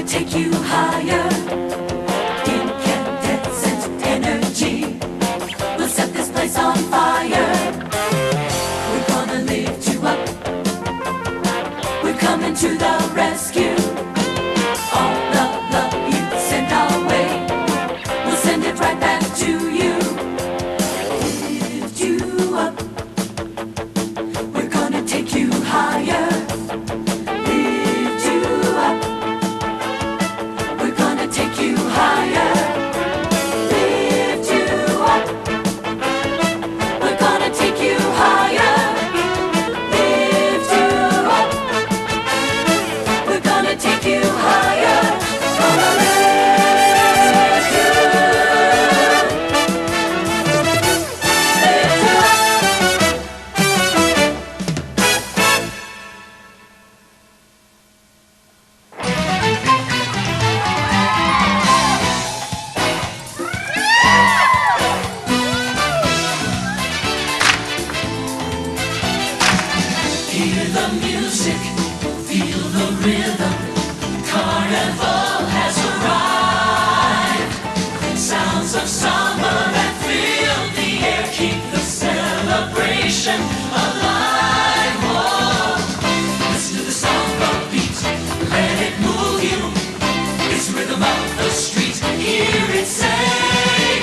gonna take you higher. Incandescent energy will set this place on fire. We're gonna lift you up. We're coming to the rescue. All the love you send our way, we'll send it right back to you. Lift you up. We're gonna take you higher. Lift you up. We're gonna take you higher. Lift you up. We're gonna take you higher. Lift you up. We're gonna take you higher. Gonna lift you. Lift you up. Hear the music, feel the rhythm. Carnival has arrived. Sounds of summer that fill the air keep the celebration alive. Oh, listen to the song of beat, let it move you. It's rhythm of the street, hear it say.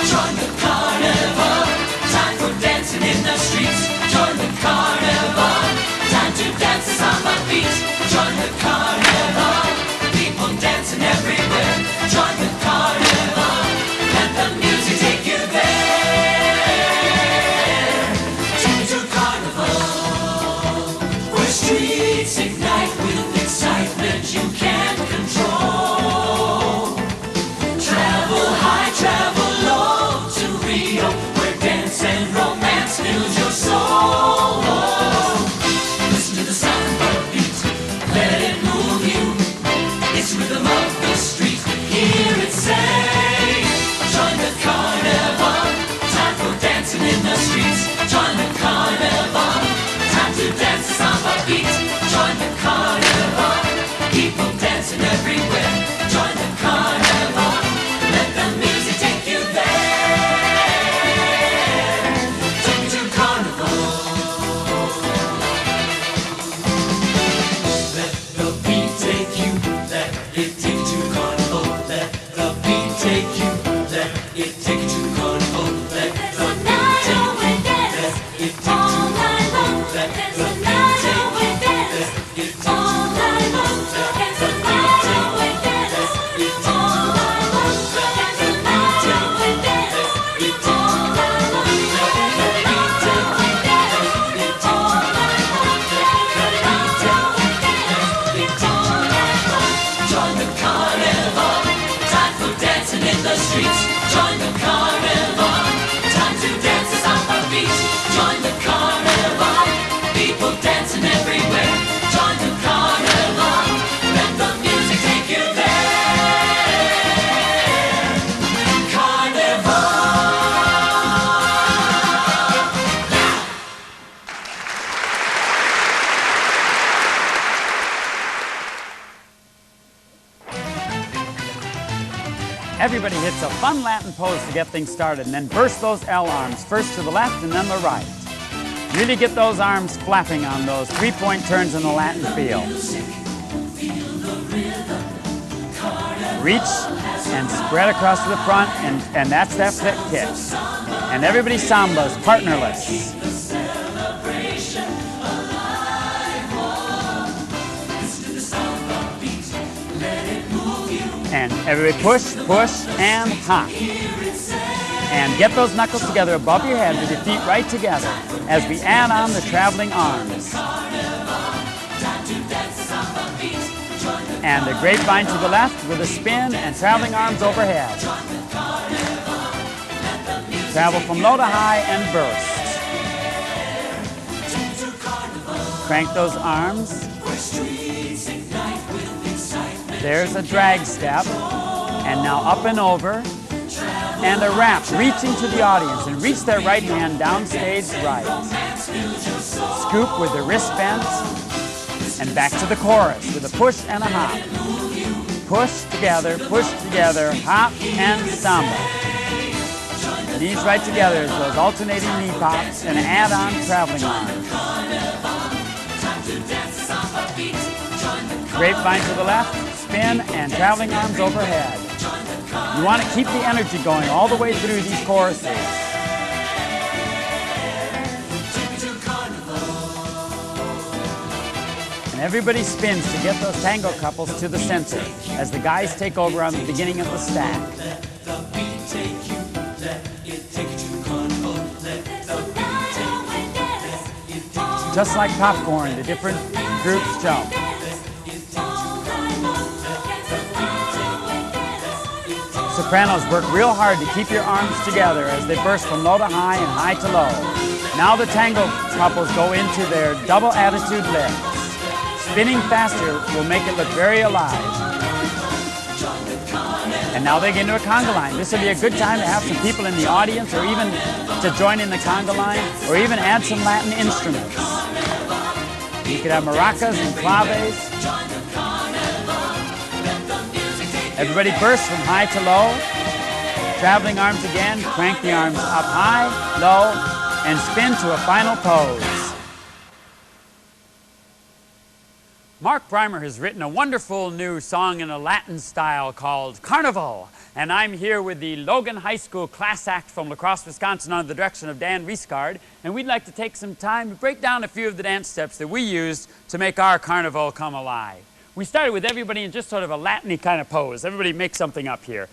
Join the carnival, time for dancing in the streets. Join the carnival, time to dance the samba beat. Join the carnival, people dancing everywhere. Join the carnival, let the music take you there. Take me to carnival, where streets ignite with excitement you can't control. Travel high, travel low to Rio, where dance and romance fills your soul. Listen to the samba beat, let it move you. It's rhythm of the street, hear it say. Join the carnival, time for dancing in the streets. Join the carnival, time to dance the samba beat. Join the carnival, people dancing everywhere. Join the carnival, let the music take you there. Take me to carnival. Let the beat take you, let it take you to carnival. Let the beat take you, let it take you to carnival. Let the beat take you, let it take you to carnival. Let the beat take you, let it take you to carnival. Let the beat take you, let it take you to carnival. Let the beat take you, let it take you to carnival. Let the beat take you, let it take you to carnival. Join the carnival, time for dancing in the streets. Join the carnival, time to dance the samba beat. Join the carnival, people dancing everywhere. Join the carnival, let the music take you there. Carnival. Everybody hits a fun Latin pose to get things started, and then burst those L arms, first to the left and then the right. Really get those arms flapping on those three-point turns in the Latin feel. Reach and spread across to the front, and that's that flick kick. And everybody sambas, partnerless. And everybody push, push, and hop. And get those knuckles together above your head with your feet right together as we add on the traveling arms. And the grapevine to the left with a spin and traveling arms overhead. Travel from low to high and burst. Crank those arms. There's a drag step, and now up and over, and a wrap, reaching to the audience, and reach their right hand downstage right. Scoop with the wrist bent, and back to the chorus with a push and a hop. push together, hop and samba. Knees right together as those alternating knee pops and add on traveling arms. Grapevine to the left, spin and traveling arms overhead. You want to keep the energy going all the way through these choruses. And everybody spins to get those tango couples to the center as the guys take over on the beginning of the stack. Just like popcorn, the different groups jump. Sopranos work real hard to keep your arms together as they burst from low to high and high to low. Now the tango couples go into their double attitude lifts. Spinning faster will make it look very alive. And now they get into a conga line. This would be a good time to have some people in the audience or even to join in the conga line or even add some Latin instruments. You could have maracas and claves. Everybody bursts from high to low. Traveling arms again, crank the arms up high, low, and spin to a final pose. Mark Breimer has written a wonderful new song in a Latin style called Carnival. And I'm here with the Logan High School class act from La Crosse, Wisconsin under the direction of Dan Riesgard. And we'd like to take some time to break down a few of the dance steps that we used to make our carnival come alive. We started with everybody in just sort of a Latin-y kind of pose. Everybody make something up here.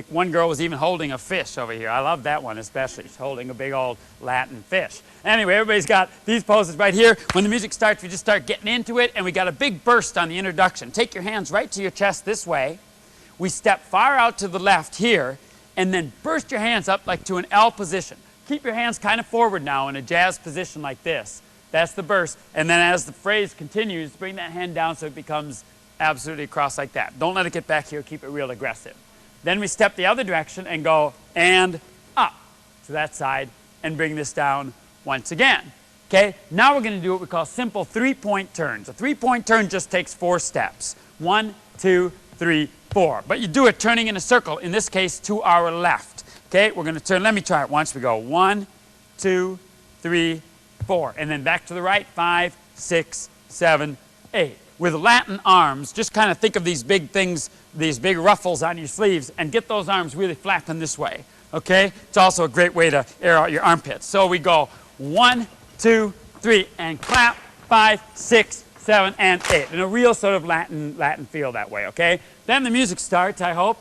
One girl was even holding a fish over here. I love that one especially. She's holding a big old Latin fish. Anyway, everybody's got these poses right here. When the music starts, we just start getting into it, and we got a big burst on the introduction. Take your hands right to your chest this way. We step far out to the left here, and then burst your hands up like to an L position. Keep your hands kind of forward now in a jazz position like this. That's the burst. And then as the phrase continues, bring that hand down so it becomes absolutely across like that. Don't let it get back here. Keep it real aggressive. Then we step the other direction and go and up to that side and bring this down once again. Okay, now we're going to do what we call simple three-point turns. A three-point turn just takes 4 steps. 1, 2, 3, 4. But you do it turning in a circle, in this case to our left. Okay, we're going to turn. Let me try it once. We go 1, 2, 3, 4. And then back to the right, 5, 6, 7, 8. With Latin arms, just kind of think of these big things, these big ruffles on your sleeves, and get those arms really flapping this way, okay? It's also a great way to air out your armpits. So we go 1, 2, 3, and clap, 5, 6, 7, and 8. In a real sort of Latin feel that way, okay? Then the music starts, I hope,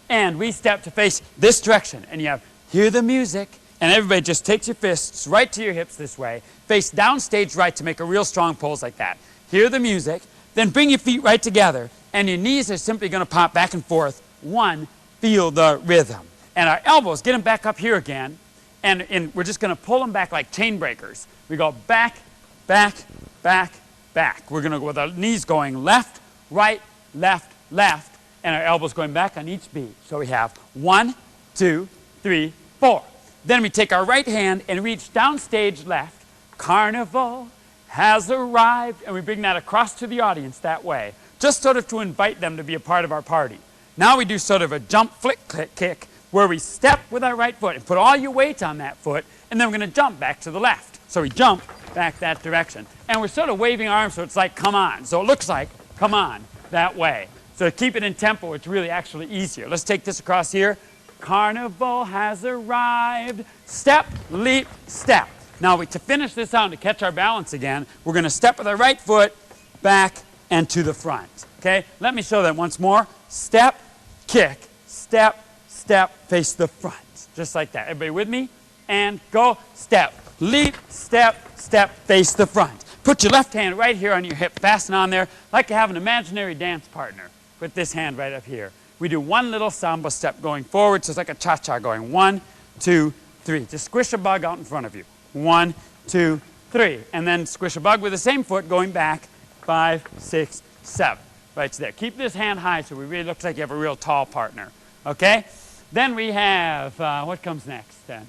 and we step to face this direction. And you have, hear the music, and everybody just takes your fists right to your hips this way. Face downstage right to make a real strong pose like that. Hear the music. Then bring your feet right together, and your knees are simply going to pop back and forth. 1, feel the rhythm. And our elbows, get them back up here again, and we're just going to pull them back like chain breakers. We go back, back, back, back. We're going to go with our knees going left, right, left, left, and our elbows going back on each beat. So we have 1, 2, 3, 4. Then we take our right hand and reach downstage left. Carnival has arrived, and we bring that across to the audience that way, just sort of to invite them to be a part of our party. Now we do sort of a jump flick kick where we step with our right foot and put all your weight on that foot, and then we're going to jump back to the left. So we jump back that direction. And we're sort of waving arms so it's like come on. So it looks like come on that way. So to keep it in tempo, it's really actually easier. Let's take this across here. Carnival has arrived. Step, leap, step. Now, to finish this out, to catch our balance again, we're going to step with our right foot back and to the front. Okay? Let me show that once more. Step, kick, step, step, face the front. Just like that. Everybody with me? And go, step, leap, step, step, face the front. Put your left hand right here on your hip, fasten on there, like you have an imaginary dance partner. Put this hand right up here. We do one little samba step going forward, so it's like a cha-cha going 1, 2, 3. Just squish a bug out in front of you. 1, 2, 3. And then squish a bug with the same foot going back 5, 6, 7. Right there. Keep this hand high so it really looks like you have a real tall partner. Okay? Then we have, what comes next then?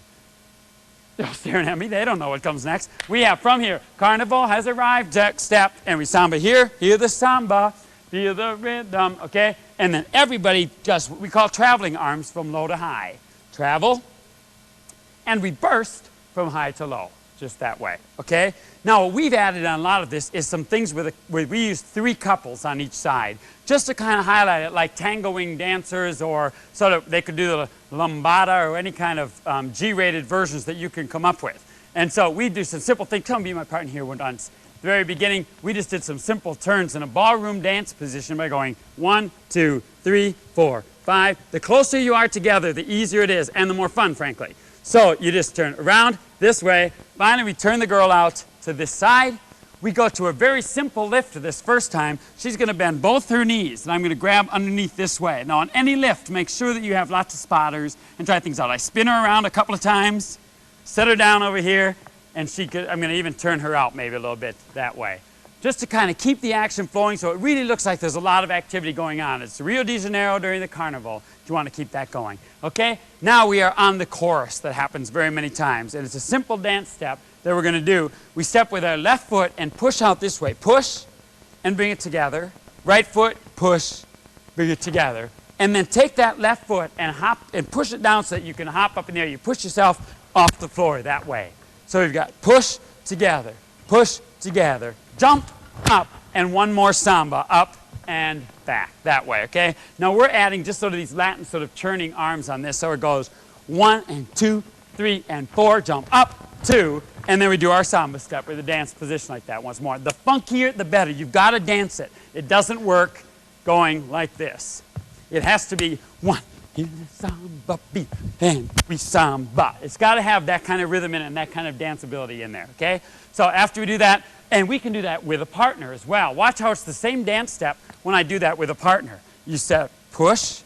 They're staring at me. They don't know what comes next. We have from here, Carnival has arrived, step, and we samba here. Hear the samba. feel the rhythm, okay? And then everybody does what we call traveling arms from low to high. Travel, and we burst from high to low, just that way, okay? Now, what we've added on a lot of this is some things where we use 3 couples on each side, just to kind of highlight it, like tangoing dancers, or sort of they could do the lambada or any kind of G-rated versions that you can come up with. And so we do some simple things. Come be my partner here once. At the very beginning, we just did some simple turns in a ballroom dance position by going 1, 2, 3, 4, 5. The closer you are together, the easier it is, and the more fun, frankly. So you just turn around this way. Finally, we turn the girl out to this side. We go to a very simple lift this first time. She's going to bend both her knees, and I'm going to grab underneath this way. Now, on any lift, make sure that you have lots of spotters and try things out. I spin her around a couple of times, set her down over here, and I'm going to even turn her out maybe a little bit that way, just to kind of keep the action flowing so it really looks like there's a lot of activity going on. It's Rio de Janeiro during the carnival. You want to keep that going, okay? Now we are on the chorus that happens very many times, and it's a simple dance step that we're going to do. We step with our left foot and push out this way. Push and bring it together. Right foot, push, bring it together. And then take that left foot and hop and push it down so that you can hop up in there. You push yourself off the floor that way. So we've got push together, jump, up, and one more samba, up and back, that way, okay? Now we're adding just sort of these Latin sort of churning arms on this, so it goes 1 and 2, 3 and 4, jump up, 2, and then we do our samba step with a dance position like that once more. The funkier, the better. You've got to dance it. It doesn't work going like this. It has to be 1, in the samba beat, and we samba. It's got to have that kind of rhythm in it and that kind of danceability in there, okay? So after we do that, and we can do that with a partner as well. Watch how it's the same dance step when I do that with a partner. You step push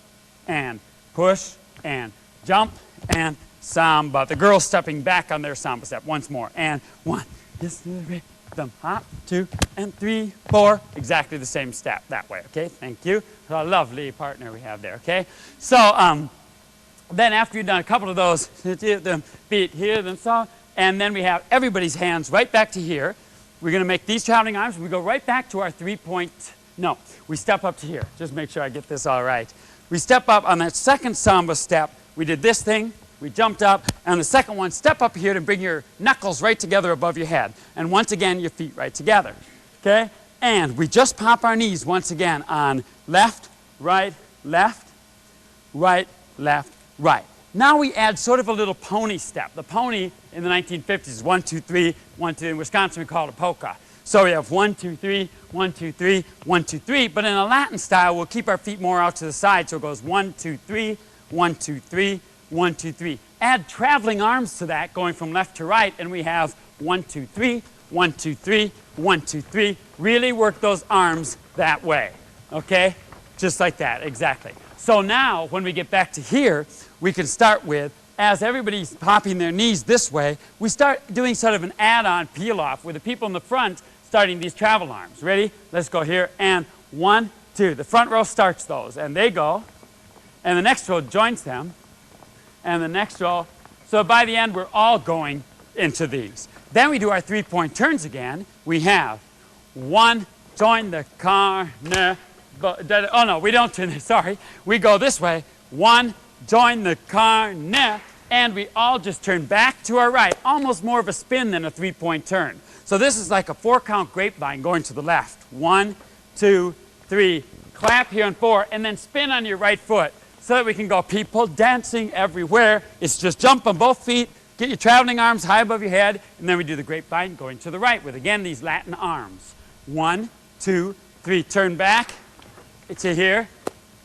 and jump and samba. The girl's stepping back on their samba step once more. And 1, this is the rhythm, hop, 2 and 3, 4. Exactly the same step that way, okay? Thank you. A lovely partner we have there, okay? So then after you've done a couple of those, beat here, then song, and then we have everybody's hands right back to here. We're going to make these traveling arms. We go right back to our 3-point. No, we step up to here. Just make sure I get this all right. We step up on that second samba step. We did this thing. We jumped up. And the second one, step up here to bring your knuckles right together above your head. And once again, your feet right together. Okay? And we just pop our knees once again on left, right, left, right, left, right. Now we add sort of a little pony step. The pony in the 1950s is 1, 2, 3, 1, 2. In Wisconsin, we call it a polka. So we have 1, 2, 3, 1, 2, 3, 1, 2, 3. But in a Latin style, we'll keep our feet more out to the side. So it goes 1, 2, 3, 1, 2, 3, 1, 2, 3. Add traveling arms to that, going from left to right, and we have 1, 2, 3, 1, 2, 3, 1, 2, 3. Really work those arms that way, okay? Just like that, exactly. So now, when we get back to here, we can start with, as everybody's popping their knees this way, we start doing sort of an add-on peel-off with the people in the front starting these travel arms. Ready? Let's go here. And 1, 2. The front row starts those, and they go. And the next row joins them. And the next row. So by the end, we're all going into these. Then we do our 3-point turns again. We have 1, join the carnival. Oh, no, we don't turn this. Sorry. We go this way. 1, join the carnival. And we all just turn back to our right. Almost more of a spin than a 3-point turn. So this is like a 4-count grapevine going to the left. 1, 2, 3. Clap here on 4. And then spin on your right foot so that we can go people dancing everywhere. It's just jump on both feet. Get your traveling arms high above your head. And then we do the grapevine going to the right with, again, these Latin arms. 1, 2, 3. Turn back to here.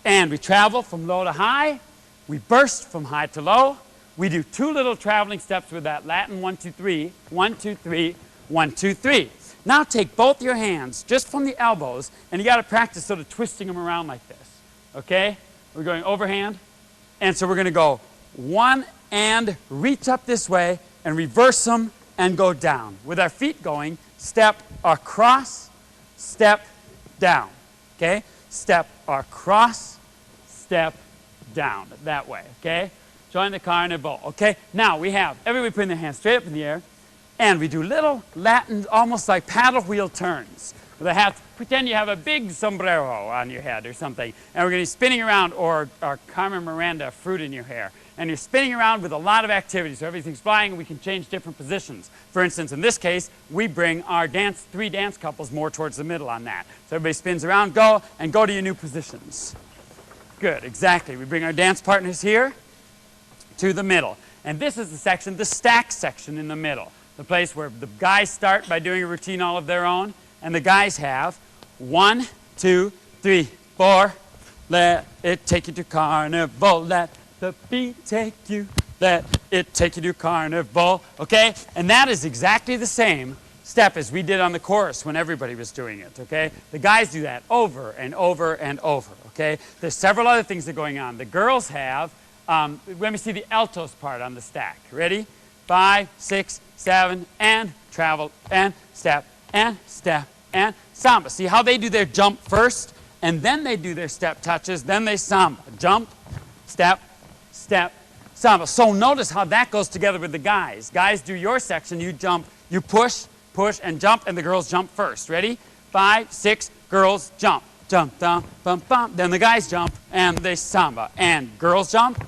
And we travel from low to high. We burst from high to low. We do 2 little traveling steps with that Latin 1, 2, 3, 1, 2, 3, 1, 2, 3. Now take both your hands just from the elbows, and you got to practice sort of twisting them around like this. Okay? We're going overhand, and so we're going to go 1 and reach up this way and reverse them and go down. With our feet going, step across, step down. Okay? Step across, step down. That way. Okay? Join the carnival. Okay? Now we have everybody putting their hands straight up in the air, and we do little Latin, almost like paddle wheel turns. with a hat. Pretend you have a big sombrero on your head or something. And we're going to be spinning around, or Carmen Miranda fruit in your hair. And you're spinning around with a lot of activity. So everything's flying and we can change different positions. For instance, in this case, we bring our three dance couples more towards the middle on that. So everybody spins around, go to your new positions. Good, exactly. We bring our dance partners here to the middle. And this is the section, the stack section in the middle. The place where the guys start by doing a routine all of their own. And the guys have 1, 2, 3, 4. Let it take you to carnival. Let the beat take you. Let it take you to carnival. Okay? And that is exactly the same step as we did on the chorus when everybody was doing it. Okay? The guys do that over and over and over. Okay? There's several other things that are going on. The girls have, let me see the altos part on the stack. Ready? 5, 6, 7, and travel, and step, and samba. See how they do their jump first, and then they do their step touches, then they samba. Jump, step, samba. So notice how that goes together with the guys. Guys, do your section, you jump, you push, and jump, and the girls jump first. Ready? 5, 6, girls jump. Jump, down, bump, bump. Then the guys jump, and they samba. And girls jump,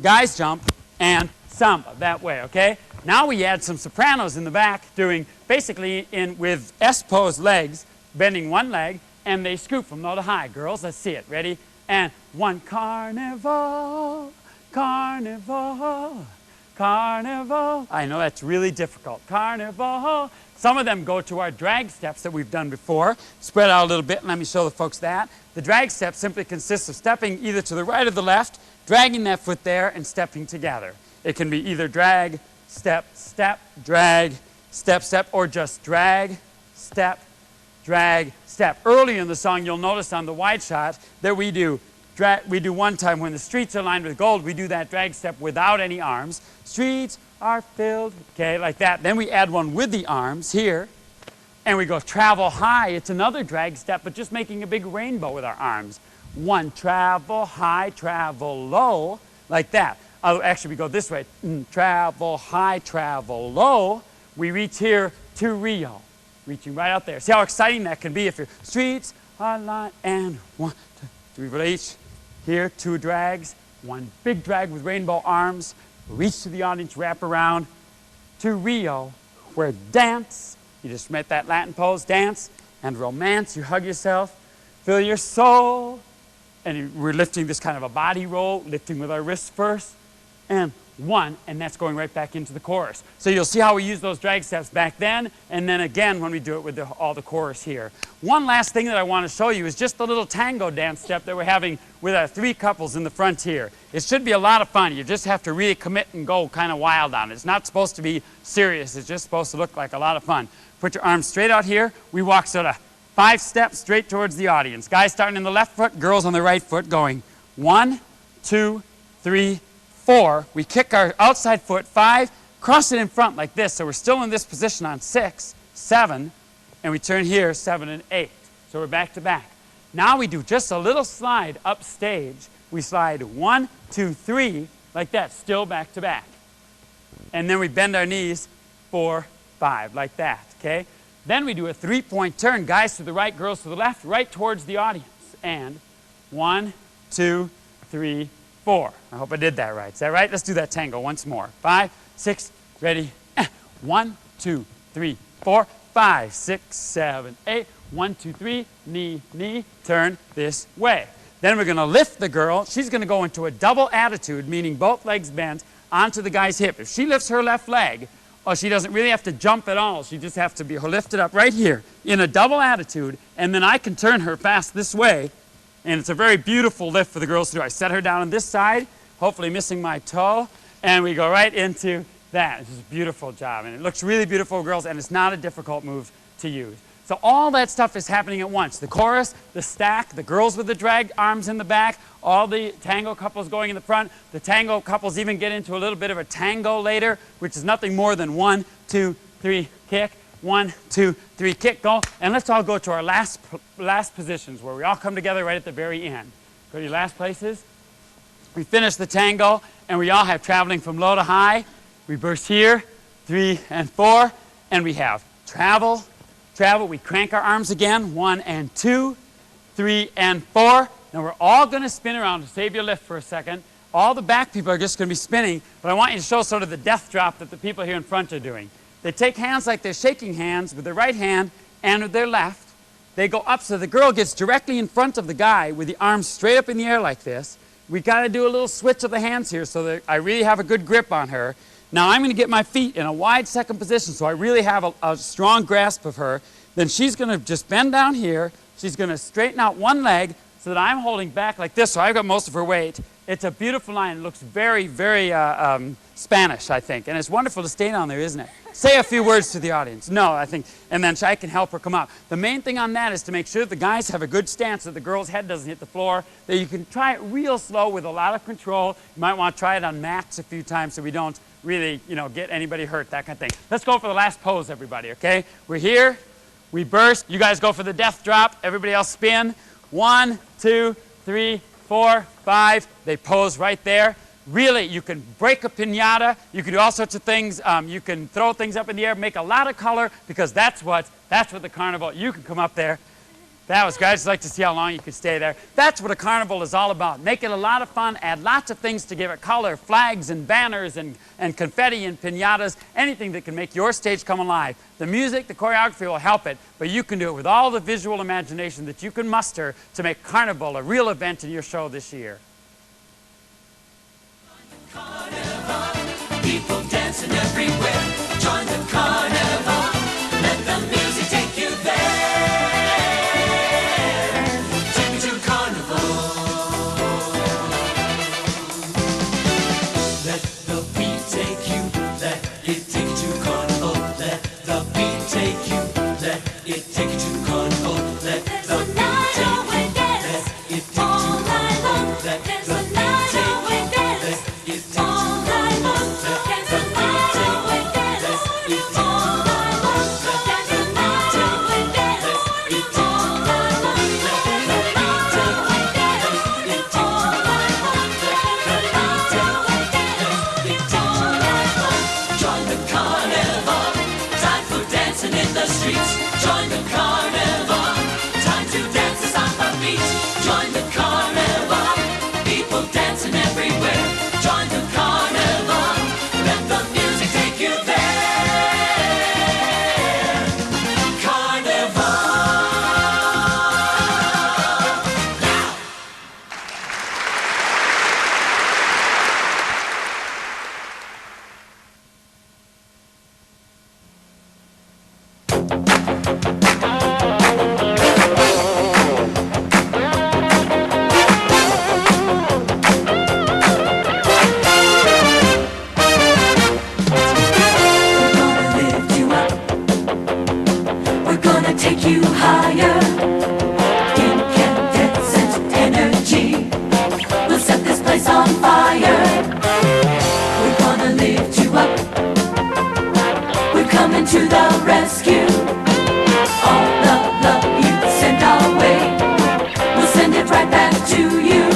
guys jump, and samba. That way, okay? Now we add some sopranos in the back, doing basically with S-pose legs, bending one leg, and they scoop from low to high. Girls, let's see it. Ready? And 1, carnival, carnival, carnival. I know that's really difficult. Carnival. Some of them go to our drag steps that we've done before. Spread out a little bit, and let me show the folks that. The drag step simply consists of stepping either to the right or the left, dragging that foot there, and stepping together. It can be either drag, step, step, drag, step, or just drag, step, step. Early in the song, you'll notice on the wide shot that we do one time when the streets are lined with gold, we do that drag step without any arms. Streets are filled, okay, like that. Then we add one with the arms here, and we go travel high. It's another drag step, but just making a big rainbow with our arms. 1, travel high, travel low, like that. Actually, we go this way. Travel high, travel low. We reach here to Rio, reaching right out there. See how exciting that can be if your streets are lined, and 1, 2, 3, reach. Here, 2 drags, 1 big drag with rainbow arms, reach to the audience, wrap around to Rio, where dance, you just met that Latin pose, dance, and romance, you hug yourself, feel your soul, and we're lifting this kind of a body roll, lifting with our wrists first, and 1, and that's going right back into the chorus. So you'll see how we use those drag steps back then, and then again when we do it with all the chorus here. One last thing that I want to show you is just the little tango dance step that we're having with our 3 couples in the front here. It should be a lot of fun. You just have to really commit and go kind of wild on it. It's not supposed to be serious. It's just supposed to look like a lot of fun. Put your arms straight out here. We walk sort of 5 steps straight towards the audience. Guys starting in the left foot, girls on the right foot, going 1, 2, 3, 4, we kick our outside foot, 5, cross it in front like this. So we're still in this position on 6, 7, and we turn here 7 and 8. So we're back to back. Now we do just a little slide up stage. We slide 1, 2, 3, like that, still back to back. And then we bend our knees 4, 5, like that, okay? Then we do a 3-point turn, guys to the right, girls to the left, right towards the audience. And 1, 2, 3, 4. I hope I did that right. Is that right? Let's do that tango once more. 5, 6, ready. 1, 2, 3, 4, 5, 6, 7, 8. 1, 2, 3, knee, knee, turn this way. Then we're going to lift the girl. She's going to go into a double attitude, meaning both legs bent onto the guy's hip. If she lifts her left leg, she doesn't really have to jump at all. She just has to be lifted up right here in a double attitude, and then I can turn her fast this way. And it's a very beautiful lift for the girls to do. I set her down on this side, hopefully missing my toe, and we go right into that. It's just a beautiful job, and it looks really beautiful, girls, and it's not a difficult move to use. So all that stuff is happening at once. The chorus, the stack, the girls with the drag arms in the back, all the tango couples going in the front. The tango couples even get into a little bit of a tango later, which is nothing more than 1, 2, 3, kick. 1, 2, 3, kick, go. And let's all go to our last positions where we all come together right at the very end. Go to your last places. We finish the tango, and we all have traveling from low to high. We burst here, 3 and 4, and we have travel, travel, we crank our arms again. 1 and 2, 3 and 4. Now we're all going to spin around. To save your lift for a second. All the back people are just going to be spinning, but I want you to show sort of the death drop that the people here in front are doing. They take hands like they're shaking hands with their right hand and with their left. They go up so the girl gets directly in front of the guy with the arms straight up in the air like this. We got to do a little switch of the hands here so that I really have a good grip on her. Now I'm going to get my feet in a wide second position so I really have a strong grasp of her. Then she's going to just bend down here. She's going to straighten out one leg so that I'm holding back like this, so I've got most of her weight. It's a beautiful line. It looks very, very Spanish, I think. And it's wonderful to stay down there, isn't it? Say a few words to the audience. No, I think, and then I can help her come up. The main thing on that is to make sure the guys have a good stance, that the girl's head doesn't hit the floor, that you can try it real slow with a lot of control. You might want to try it on mats a few times so we don't really, get anybody hurt, that kind of thing. Let's go for the last pose, everybody, okay? We're here. We burst. You guys go for the death drop. Everybody else spin. 1, 2, 3, 4, 5. They pose right there. Really, you can break a piñata. You can do all sorts of things. You can throw things up in the air, make a lot of color, because that's what the carnival. You can come up there. That was great. I'd just like to see how long you could stay there. That's what a carnival is all about. Make it a lot of fun. Add lots of things to give it color, flags and banners and confetti and piñatas, anything that can make your stage come alive. The music, the choreography will help it, but you can do it with all the visual imagination that you can muster to make carnival a real event in your show this year. Carnival, people dancing everywhere. Join the carnival. Let the music take you there. Take me to carnival. Let the beat take you. Let it take you to carnival. Let the beat take you. Let it take you to carnival. Let the beat take you. Let it take you to carnival. Let the beat take you. Join the carnival, time to dance the samba beat. Join the carnival, people dancing everywhere. Join the carnival, let the music take you there. Carnival, now. Take you higher, incandescent energy. We'll set this place on fire. We're gonna lift you up. We're coming to the rescue. All the love you send our way, we'll send it right back to you.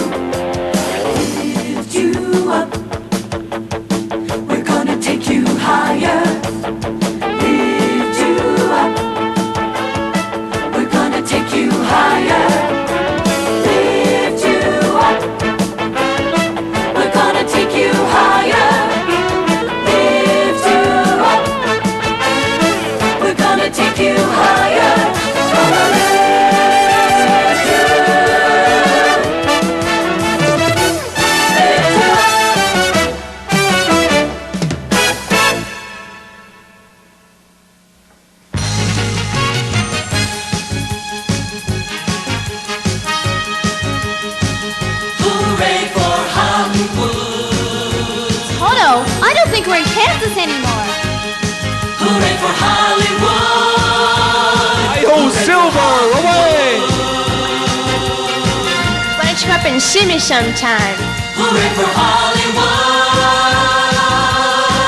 Lift you up. We're gonna take you higher. Lift you up. Take you higher, lift you up. We're gonna take you higher, lift you up. We're gonna take you higher, gonna lift you. I don't think we're in Kansas anymore. Hooray for Hollywood! Hi-ho, Silver, away! Why don't you up and shimmy sometime? Hooray for Hollywood!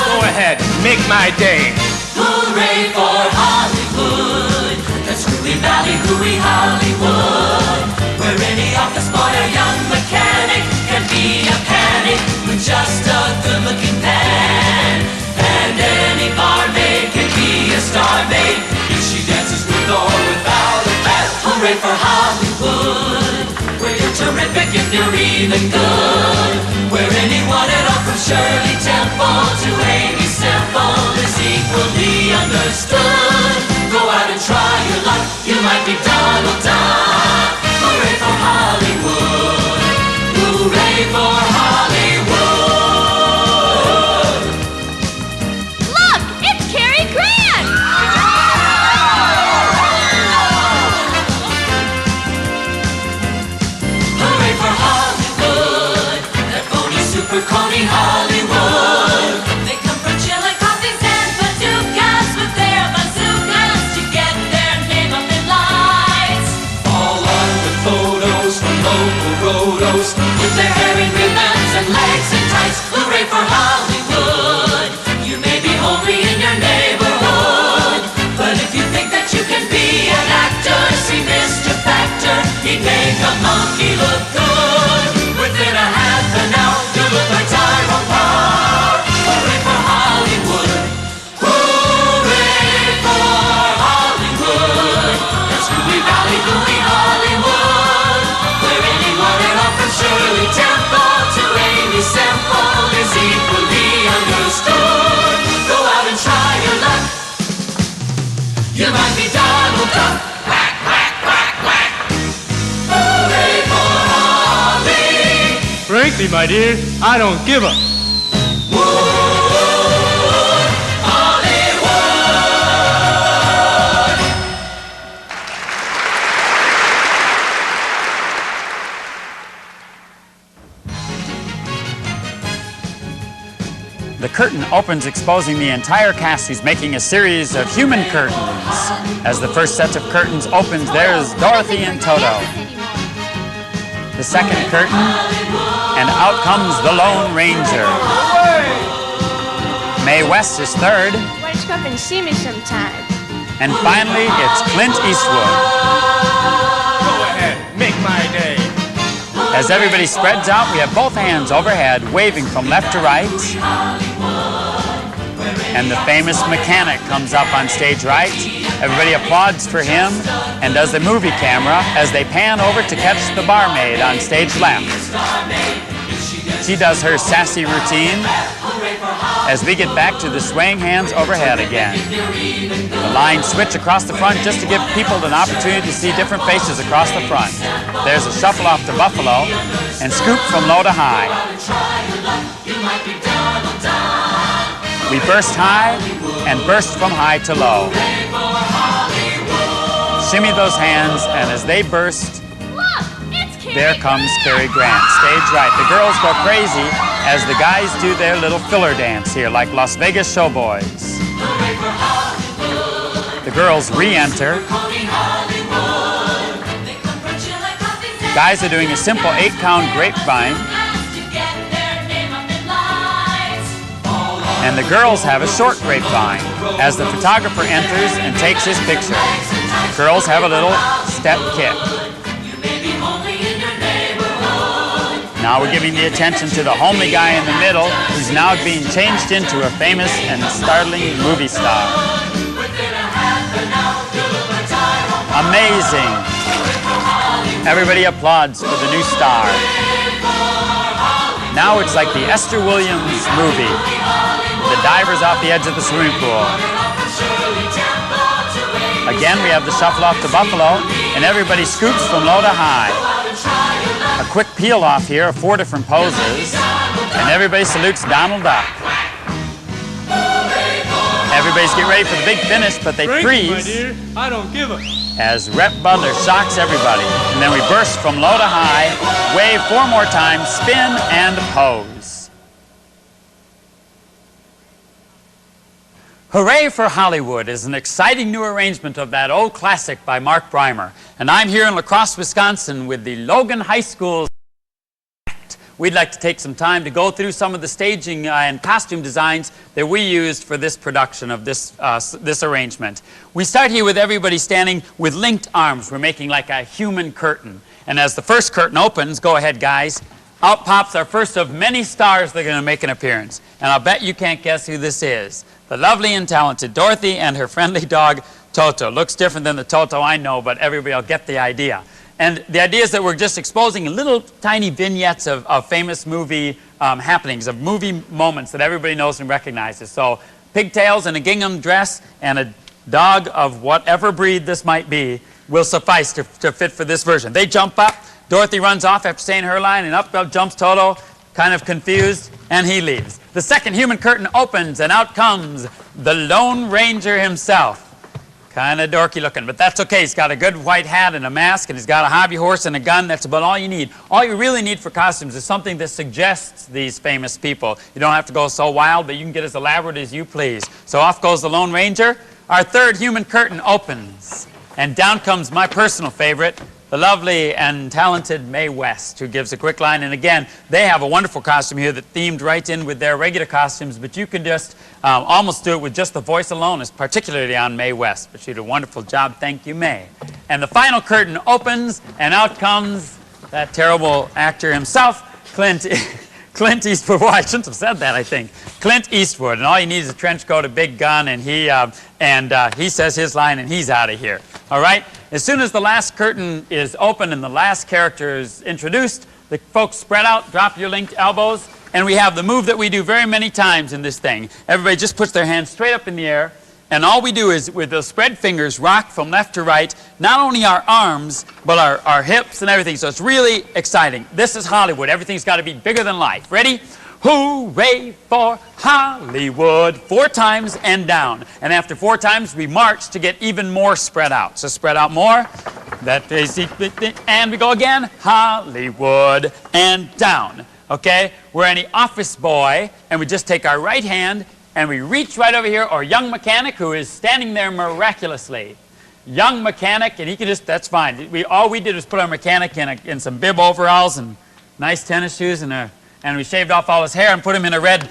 Go ahead, make my day. Hooray for Hollywood! That's Hooey Valley, Hooey Hollywood, where any office boy or young mechanic can be a panic with just a good-looking man. And any barmaid can be a star maid if she dances with Heck, if you're even good, where anyone at all from Shirley Temple to Amy Semple is equally understood. Go out and try your luck, you might be Donald Duck. Hooray for Hollywood! Hooray for Hollywood! Look, it's Cary Grant! Hooray for Hollywood! That phony, super coney Hollywood! They come from Chillicotes and Paducahs with their bazookas to get their name up in lights. All armed with photos from local roados, with their hair in ribbons and legs in tights. Hooray for Hollywood! You may be homely in your neighborhood, but if you think that you can be an actor, see Mr. Factor, he'd make a monkey look good. Within a half an hour, you look like Tyrone Power. Hooray for Hollywood! Hooray for Hollywood! That's Gooey Valley, Gooey Hollywood, where anyone at all from Shirley Temple to Amy Semple is equally understood. Go out and try your luck. You might be Donald Duck. Quack, quack, quack, quack. Hooray for Holly! Frankly, my dear, I don't give a. The curtain opens, exposing the entire cast, who's making a series of human curtains. As the first set of curtains opens, there's Dorothy and Toto. The second curtain, and out comes the Lone Ranger. Mae West is third, Why don't you come up and see me sometime? and finally it's Clint Eastwood. Go ahead, make my day. As everybody spreads out, we have both hands overhead, waving from left to right. And the famous mechanic comes up on stage right. Everybody applauds for him and does the movie camera as they pan over to catch the barmaid on stage left. She does her sassy routine as we get back to the swaying hands overhead again. The lines switch across the front just to give people an opportunity to see different faces across the front. There's a shuffle off to Buffalo and scoop from low to high. We burst high and burst from high to low. Shimmy those hands, and as they burst, there comes Cary Grant, stage right. The girls go crazy as the guys do their little filler dance here, like Las Vegas showboys. The girls re-enter. Guys are doing a simple 8-count grapevine. And the girls have a short grapevine as the photographer enters and takes his picture. The girls have a little step kick. Now we're giving the attention to the homely guy in the middle, who's now being changed into a famous and startling movie star. Amazing. Everybody applauds for the new star. Now it's like the Esther Williams movie. The divers off the edge of the swimming pool. Again, we have the shuffle off to Buffalo, and everybody scoops from low to high. A quick peel off here of 4 different poses, and everybody salutes Donald Duck. Everybody's getting ready for the big finish, but they Frankly, my freeze dear, I don't give a. as Rep Butler shocks everybody. And then we burst from low to high, wave 4 more times, spin, and pose. Hooray for Hollywood is an exciting new arrangement of that old classic by Mark Brymer. And I'm here in La Crosse, Wisconsin with the Logan High School. We'd like to take some time to go through some of the staging and costume designs that we used for this production of this arrangement. We start here with everybody standing with linked arms. We're making like a human curtain. And as the first curtain opens, go ahead guys, out pops our first of many stars that are going to make an appearance. And I'll bet you can't guess who this is. The lovely and talented Dorothy and her friendly dog, Toto. Looks different than the Toto I know, but everybody will get the idea. And the idea is that we're just exposing little tiny vignettes of famous movie happenings, of movie moments that everybody knows and recognizes. So pigtails and a gingham dress and a dog of whatever breed this might be will suffice to fit for this version. They jump up, Dorothy runs off after saying her line, and up jumps Toto, kind of confused, and he leaves. The second human curtain opens, and out comes the Lone Ranger himself. Kind of dorky looking, but that's okay. He's got a good white hat and a mask, and he's got a hobby horse and a gun. That's about all you need. All you really need for costumes is something that suggests these famous people. You don't have to go so wild, but you can get as elaborate as you please. So off goes the Lone Ranger. Our third human curtain opens, and down comes my personal favorite, the lovely and talented Mae West, who gives a quick line. And again, they have a wonderful costume here that themed right in with their regular costumes, but you can just almost do it with just the voice alone, particularly on Mae West. But she did a wonderful job. Thank you, Mae. And the final curtain opens, and out comes that terrible actor himself, Clint Eastwood. Well, I shouldn't have said that, I think. Clint Eastwood. And all you need is a trench coat, a big gun, and he says his line, and he's out of here. All right? As soon as the last curtain is open and the last character is introduced, the folks spread out, drop your linked elbows, and we have the move that we do very many times in this thing. Everybody just puts their hands straight up in the air, and all we do is, with those spread fingers, rock from left to right, not only our arms, but our hips and everything. So it's really exciting. This is Hollywood. Everything's got to be bigger than life. Ready? Hooray for Hollywood. 4 times and down. And after 4 times, we march to get even more spread out. So spread out more. And we go again. Hollywood and down. Okay? We're any office boy, and we just take our right hand, and we reach right over here, or young mechanic who is standing there miraculously. Young mechanic, and he can just, that's fine. All we did was put our mechanic in some bib overalls and nice tennis shoes, and we shaved off all his hair and put him in a red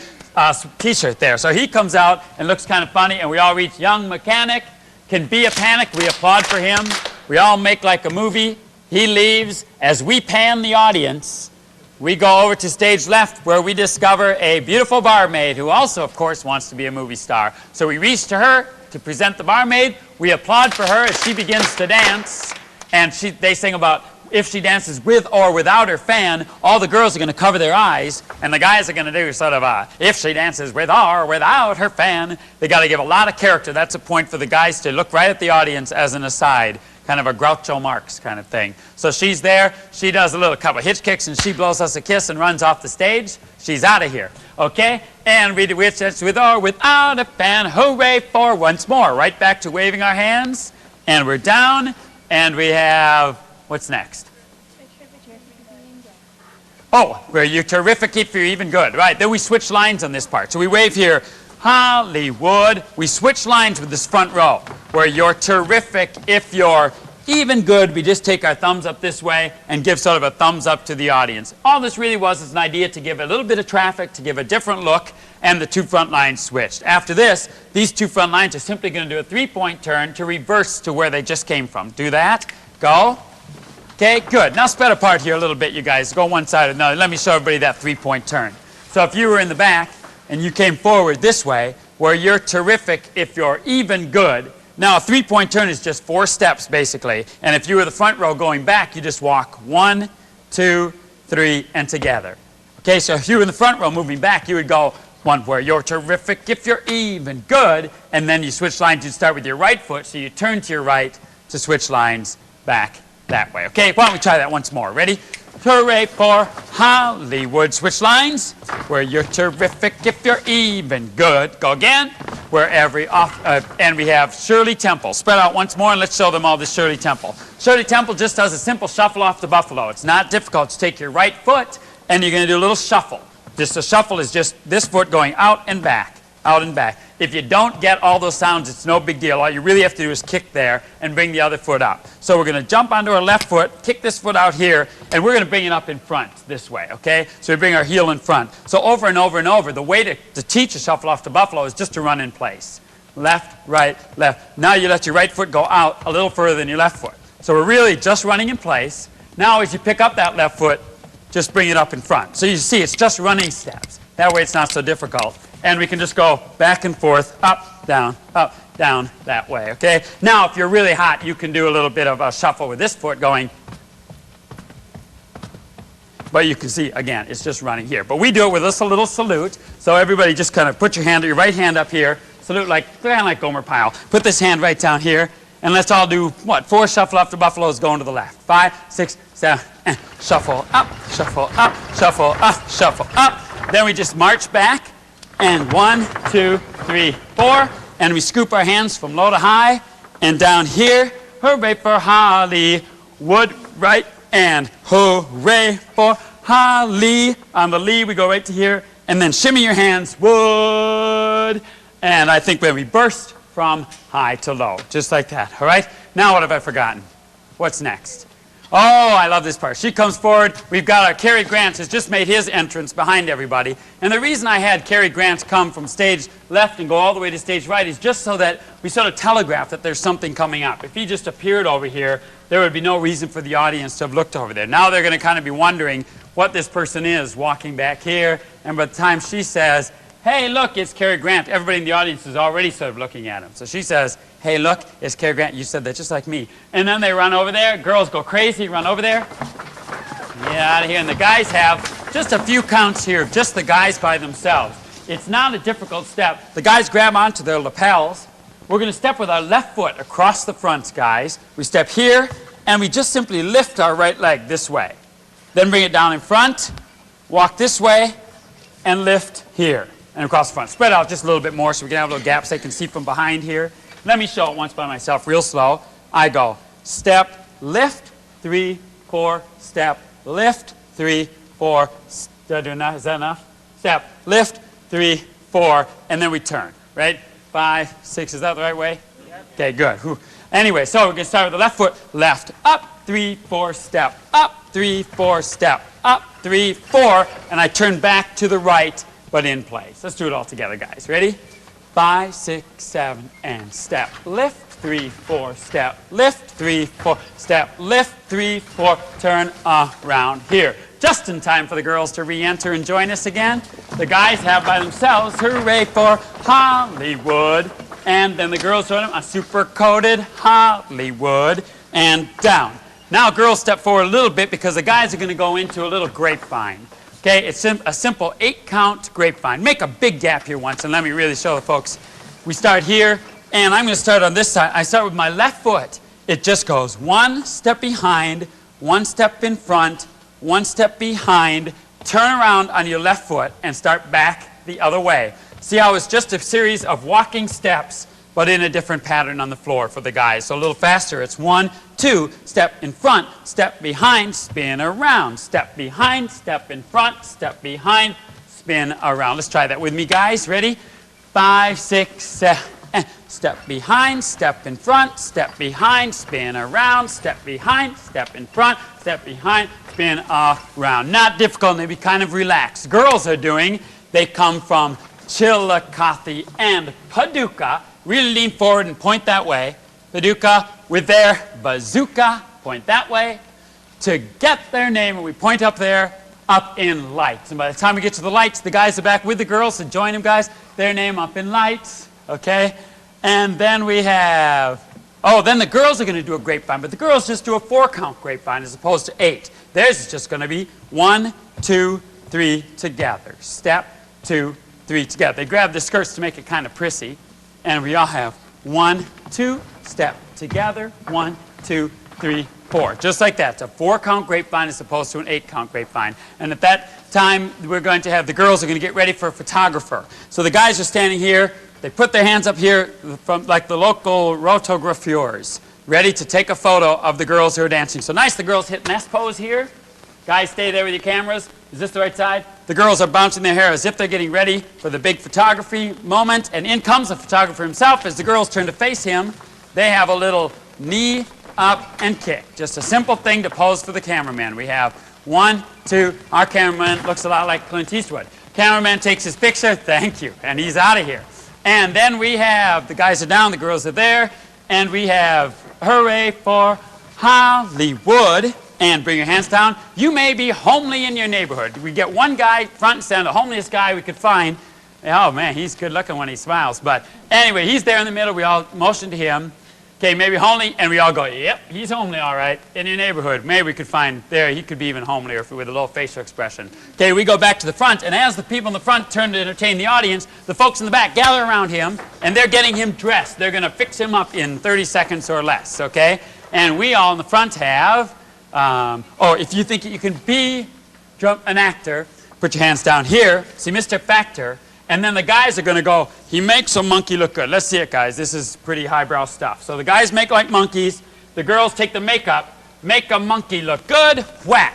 t-shirt there. So he comes out and looks kind of funny, and we all reach young mechanic. Can be a panic. We applaud for him. We all make like a movie. He leaves. As we pan the audience, we go over to stage left, where we discover a beautiful barmaid who also, of course, wants to be a movie star. So we reach to her to present the barmaid. We applaud for her as she begins to dance. And they sing about if she dances with or without her fan. All the girls are going to cover their eyes, and the guys are going to do sort of if she dances with or without her fan. They got to give a lot of character. That's a point for the guys to look right at the audience as an aside. Kind of a Groucho Marx kind of thing. So she's there, she does a little couple of hitch kicks, and she blows us a kiss and runs off the stage. She's out of here, okay? And we do with or without a fan, hooray for once more. Right back to waving our hands, and we're down, and we have, what's next? Oh, where you're terrific if you're even good. Right, then we switch lines on this part. So we wave here, Hollywood. We switch lines with this front row, where you're terrific if you're even good. We just take our thumbs up this way and give sort of a thumbs up to the audience. All this really was is an idea to give a little bit of traffic, to give a different look, and the 2 front lines switched. After this, these 2 front lines are simply going to do a 3-point turn to reverse to where they just came from. Do that. Go. Okay, good. Now spread apart here a little bit, you guys. Go one side or another. Let me show everybody that 3-point turn. So if you were in the back and you came forward this way, where you're terrific if you're even good. Now a 3-point turn is just 4 steps basically. And if you were the front row going back, you just walk 1, 2, 3, and together. Okay, so if you were in the front row moving back, you would go one where you're terrific if you're even good, and then you switch lines. You'd start with your right foot, so you turn to your right to switch lines back that way. Okay, why don't we try that once more? Ready? Hooray for Hollywood. Switch lines. Where you're terrific if you're even good. Go again. Where and we have Shirley Temple. Spread out once more, and let's show them all this Shirley Temple. Shirley Temple just does a simple shuffle off the buffalo. It's not difficult. Just take your right foot, and you're going to do a little shuffle. Just a shuffle is just this foot going out and back. Out and back. If you don't get all those sounds, it's no big deal. All you really have to do is kick there and bring the other foot up. So we're going to jump onto our left foot, kick this foot out here, and we're going to bring it up in front this way, okay? So we bring our heel in front. So over and over and over, the way to teach a shuffle off the buffalo is just to run in place. Left, right, left. Now you let your right foot go out a little further than your left foot. So we're really just running in place. Now as you pick up that left foot, just bring it up in front. So you see, it's just running steps. That way it's not so difficult. And we can just go back and forth, up, down, that way, okay? Now, if you're really hot, you can do a little bit of a shuffle with this foot going But you can see, again, it's just running here. But we do it with just a little salute. So everybody just kind of put your right hand up here. Salute kind of like Gomer Pyle. Put this hand right down here. And let's all do, 4 shuffle after buffaloes going to the left. 5, 6, 7, and shuffle up, shuffle up, shuffle up, shuffle up. Then we just march back. And 1, 2, 3, 4. And we scoop our hands from low to high. And down here, hooray for Hollywood, right? And hooray for Holly. On the Lee, we go right to here. And then shimmy your hands, wood. And I think when we burst from high to low, just like that, all right? Now what have I forgotten? What's next? Oh, I love this part. She comes forward. We've got our Cary Grant has just made his entrance behind everybody. And the reason I had Cary Grant come from stage left and go all the way to stage right is just so that we sort of telegraph that there's something coming up. If he just appeared over here, there would be no reason for the audience to have looked over there. Now they're going to kind of be wondering what this person is walking back here. And by the time she says, hey, look, it's Cary Grant, everybody in the audience is already sort of looking at him. So she says, hey, look, it's Cary Grant. You said that just like me. And then they run over there. Girls go crazy, run over there. Get out of here. And the guys have just a few counts here, just the guys by themselves. It's not a difficult step. The guys grab onto their lapels. We're going to step with our left foot across the front, guys. We step here, and we just simply lift our right leg this way. Then bring it down in front, walk this way, and lift here. And across the front. Spread out just a little bit more so we can have a little gap so they can see from behind here. Let me show it once by myself real slow. I go step, lift, 3, 4, step, lift, 3, 4. Did I do enough? Is that enough? Step, lift, 3, 4, and then we turn, right? 5, 6, is that the right way? Yep. Okay, good. Whew. Anyway, so we're going to start with the left foot. Left, up, 3, 4, step, up, 3, 4, step, up, 3, 4, and I turn back to the right, but in place. Let's do it all together, guys. Ready? 5, 6, 7, and step, lift, 3, 4, step, lift, 3, 4, step, lift, 3, 4, turn around here. Just in time for the girls to re-enter and join us again. The guys have by themselves, hooray for Hollywood. And then the girls join them, a super-coated Hollywood, and down. Now girls step forward a little bit because the guys are going to go into a little grapevine. Okay, it's a simple 8-count grapevine. Make a big gap here once, and let me really show the folks. We start here, and I'm going to start on this side. I start with my left foot. It just goes 1 step behind, 1 step in front, 1 step behind, turn around on your left foot, and start back the other way. See how it's just a series of walking steps, but in a different pattern on the floor for the guys. So a little faster. It's 1, 2, step in front, step behind, spin around, step behind, step in front, step behind, spin around. Let's try that with me, guys. Ready? 5, 6, 7, step behind, step in front, step behind, spin around, step behind, step in front, step behind, spin around. Not difficult, maybe kind of relaxed. Girls are doing, they come from Chillicothe and Paducah. Really lean forward and point that way. Paducah with their bazooka, point that way. To get their name, and we point up there, up in lights. And by the time we get to the lights, the guys are back with the girls, so join them, guys. Their name up in lights, okay? And then we have, then the girls are going to do a grapevine, but the girls just do a 4-count grapevine as opposed to 8. Theirs is just going to be 1, 2, 3 together. Step, 2, 3 together. They grab the skirts to make it kind of prissy. And we all have 1, 2, step together, 1, 2, 3, 4. Just like that. It's a 4-count grapevine as opposed to an 8-count grapevine. And at that time, we're going to have the girls are going to get ready for a photographer. So the guys are standing here. They put their hands up here from like the local rotograveurs, ready to take a photo of the girls who are dancing. So nice, the girls hit nest pose here. Guys, stay there with your cameras. Is this the right side? The girls are bouncing their hair as if they're getting ready for the big photography moment. And in comes the photographer himself. As the girls turn to face him, they have a little knee up and kick. Just a simple thing to pose for the cameraman. We have 1, 2. Our cameraman looks a lot like Clint Eastwood. Cameraman takes his picture. Thank you. And he's out of here. And then we have, the guys are down, the girls are there. And we have, hooray for Hollywood. And bring your hands down. You may be homely in your neighborhood. We get one guy front and center, the homeliest guy we could find. Oh man, he's good looking when he smiles. But anyway, he's there in the middle. We all motion to him. Okay, maybe homely, and we all go, yep, he's homely, all right. In your neighborhood, maybe we could find there, he could be even homelier with a little facial expression. Okay, we go back to the front, and as the people in the front turn to entertain the audience, the folks in the back gather around him, and they're getting him dressed. They're going to fix him up in 30 seconds or less, okay? And we all in the front have, or if you think you can be an actor, put your hands down here. See Mr. Factor. And then the guys are going to go, he makes a monkey look good. Let's see it, guys. This is pretty highbrow stuff. So the guys make like monkeys. The girls take the makeup, make a monkey look good, whack.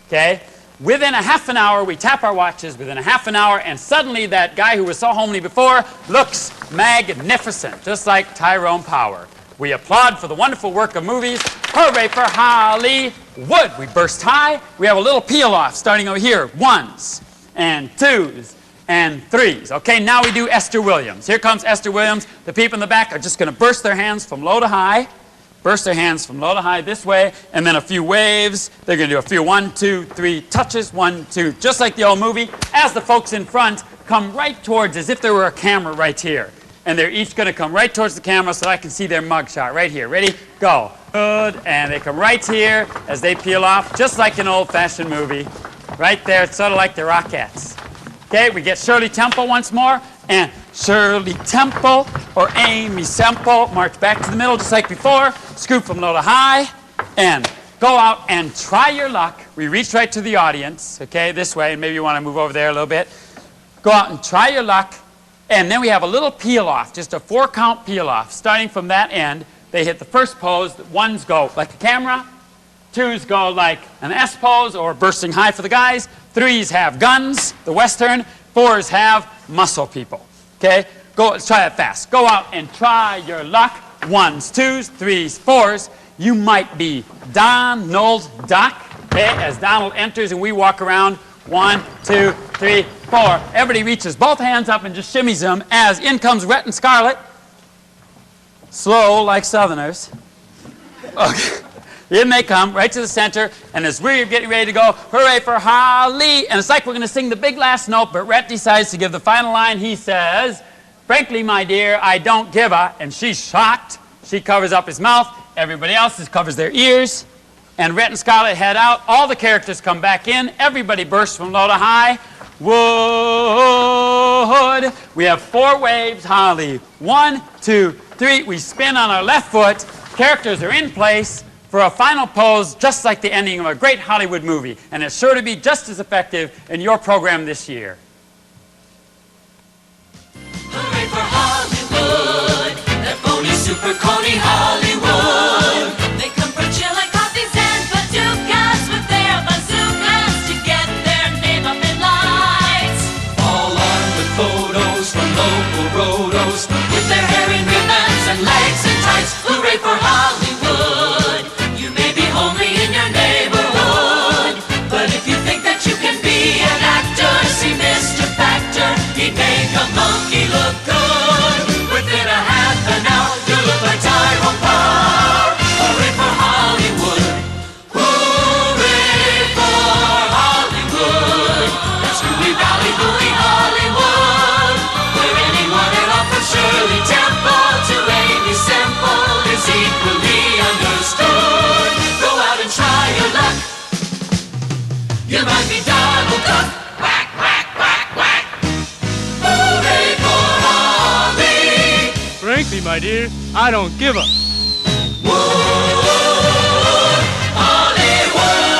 Okay? Within a half an hour, we tap our watches within a half an hour, and suddenly that guy who was so homely before looks magnificent, just like Tyrone Power. We applaud for the wonderful work of movies. Hooray for Hollywood! We burst high. We have a little peel-off starting over here. 1s and 2s and 3s. Okay, now we do Esther Williams. Here comes Esther Williams. The people in the back are just going to burst their hands from low to high. Burst their hands from low to high this way, and then a few waves. They're going to do a few 1, 2, 3 touches. 1, 2, just like the old movie. As the folks in front come right towards, as if there were a camera right here. And they're each going to come right towards the camera so that I can see their mugshot right here. Ready? Go. Good. And they come right here as they peel off, just like an old-fashioned movie. Right there. It's sort of like the Rockettes. Okay, we get Shirley Temple once more. And Shirley Temple or Amy Semple march back to the middle just like before. Scoop from low to high. And go out and try your luck. We reach right to the audience. Okay, this way. And maybe you want to move over there a little bit. Go out and try your luck. And then we have a little peel-off, just a 4-count peel-off. Starting from that end, they hit the first pose. 1s go like a camera. 2s go like an S pose or bursting high for the guys. 3s have guns, the Western. 4s have muscle people. Okay? Go, let's try that fast. Go out and try your luck. 1s, 2s, 3s, 4s. You might be Donald Duck. Okay? As Donald enters and we walk around. 1, 2, 3, 4. Everybody reaches both hands up and just shimmies them as in comes Rhett and Scarlett. Slow like Southerners. Okay. In they come, right to the center, and as we're getting ready to go, hooray for Holly! And it's like we're going to sing the big last note, but Rhett decides to give the final line. He says, frankly, my dear, I don't give a, and she's shocked. She covers up his mouth. Everybody else covers their ears. And Rhett and Scarlett head out. All the characters come back in. Everybody bursts from low to high. Wood. We have 4 waves. Holly. 1, 2, 3. We spin on our left foot. Characters are in place for a final pose, just like the ending of a great Hollywood movie. And it's sure to be just as effective in your program this year. Hooray for Hollywood, that phony, super corny Hollywood. They come for chill like coffees and bazookas with their bazookas to get their name up in lights. All armed with photos from local roados with their hair in ribbons and legs in tights. Hooray for Hollywood. You may be homely in your neighborhood, but if you think that you can be an actor, see Mr. Factor, he'd make a monkey look good. Within a half an hour, you look like Tyrone Power. Hooray for Hollywood. Hooray for Hollywood. That's Louie Valley, Louie Hollywood, where anyone at all from Shirley Temple to Amy Semple is equally understood. Go out and try your luck. You might be Donald Duck. Whack, whack, whack, whack. Hooray for Holly. Frankly, my dear, I don't give a. Wood, Hollywood.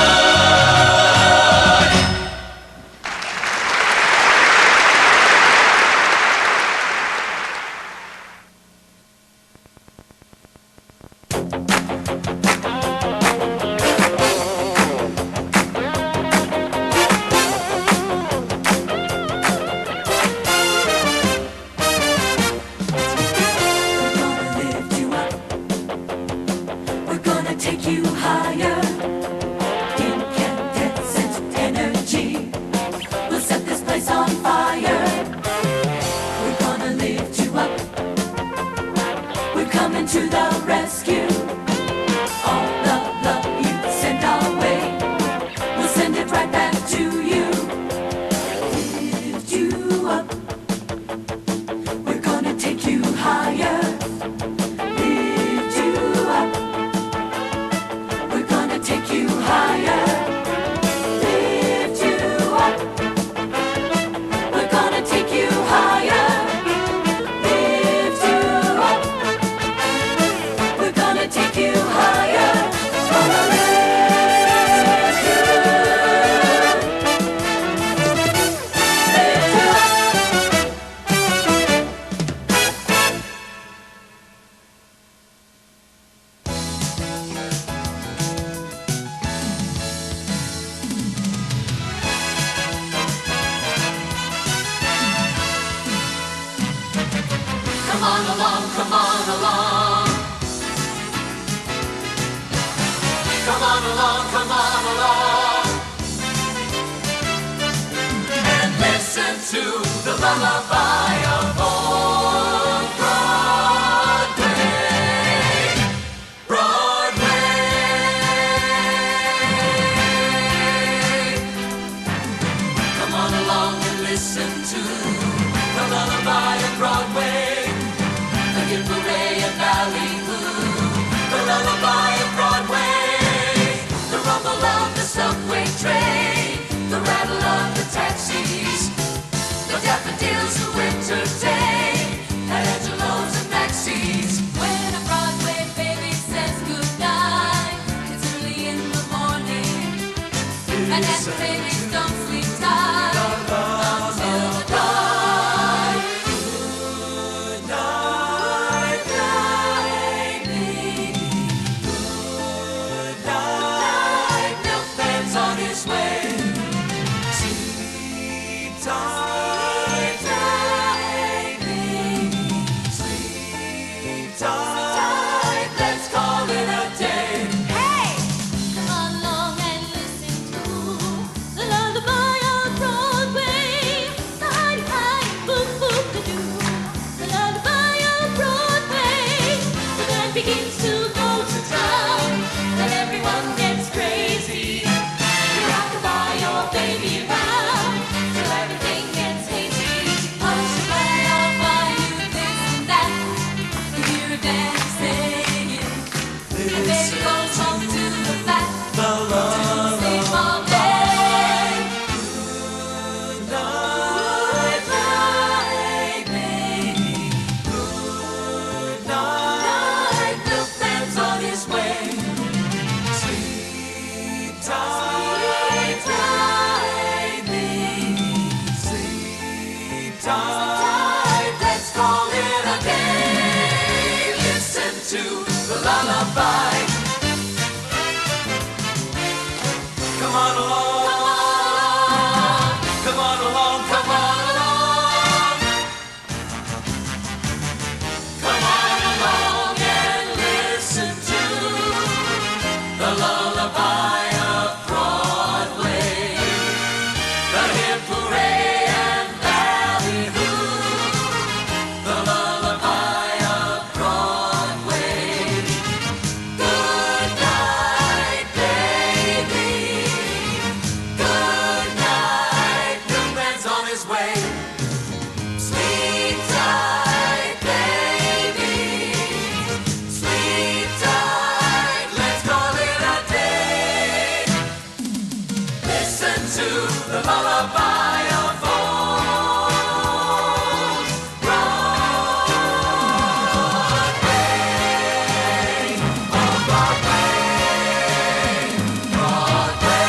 Listen to the lullaby of old Broadway. Broadway. Come on along and listen to the lullaby of Broadway. The hip hooray and ballyhoo. The lullaby of Broadway. The rumble of the subway train. The rattle of the taxis. The daffodils who entertain at Angelo's and Maxie's. When a Broadway baby says goodnight, it's early in the morning, and as the babies don't sleep tight until the dawn. Good night, baby. Good night, milkman's on his way. Sleep tight, baby. Sleep tight, let's call it a day. Hey! Come along and listen to the lullaby of Broadway. Hi, boom, boom, doo. The lullaby of Broadway. The band begins to go to town, and everyone gets crazy. You rock-a-bye your baby around till everything gets hazy. Hush-a-bye, I'll buy you this and that. You hear a band singing. The baby goes home to the flat to sleep all day. Good night, baby. Good night, milkman's on his way. Sleep tight, baby. Sleep tight, let's call it a day. Listen to the lullaby. Come on along. Come on along, come on along. Come on along and listen to the lullaby of Broadway. The hip hooray and ballyhoo. The lullaby of Broadway. Good night, baby. Good night, milkman's on his way. Sleep tight, baby. Sleep tight, let's call it a day. Listen to the lullaby of old Broadway. Oh, Broadway. Broadway.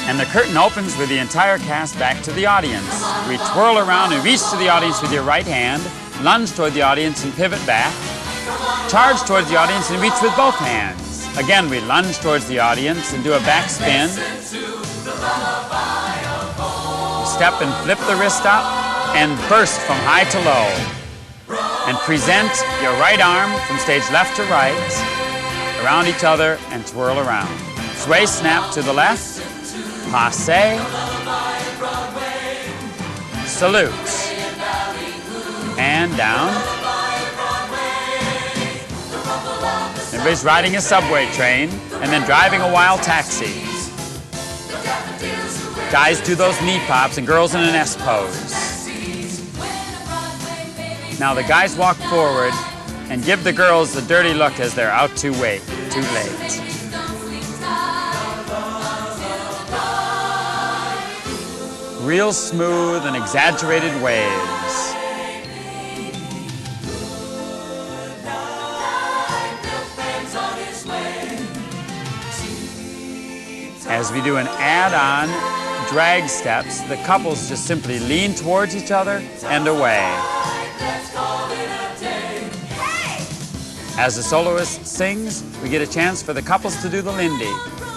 And the curtain opens with the entire cast back to the audience. We twirl around and reach to the audience with your right hand, lunge toward the audience and pivot back, charge towards the audience and reach with both hands. Again, we lunge towards the audience and do a back spin. Step and flip the wrist up and burst from high to low. And present your right arm from stage left to right, around each other and twirl around. Sway snap to the left. Passe, salute, and down. Everybody's riding a subway train and then driving a wild taxi. Guys do those knee pops and girls in an S pose. Now the guys walk forward and give the girls a dirty look as they're out too late. Real smooth and exaggerated waves. As we do an add-on drag steps, the couples just simply lean towards each other and away. Hey! As the soloist sings, we get a chance for the couples to do the Lindy.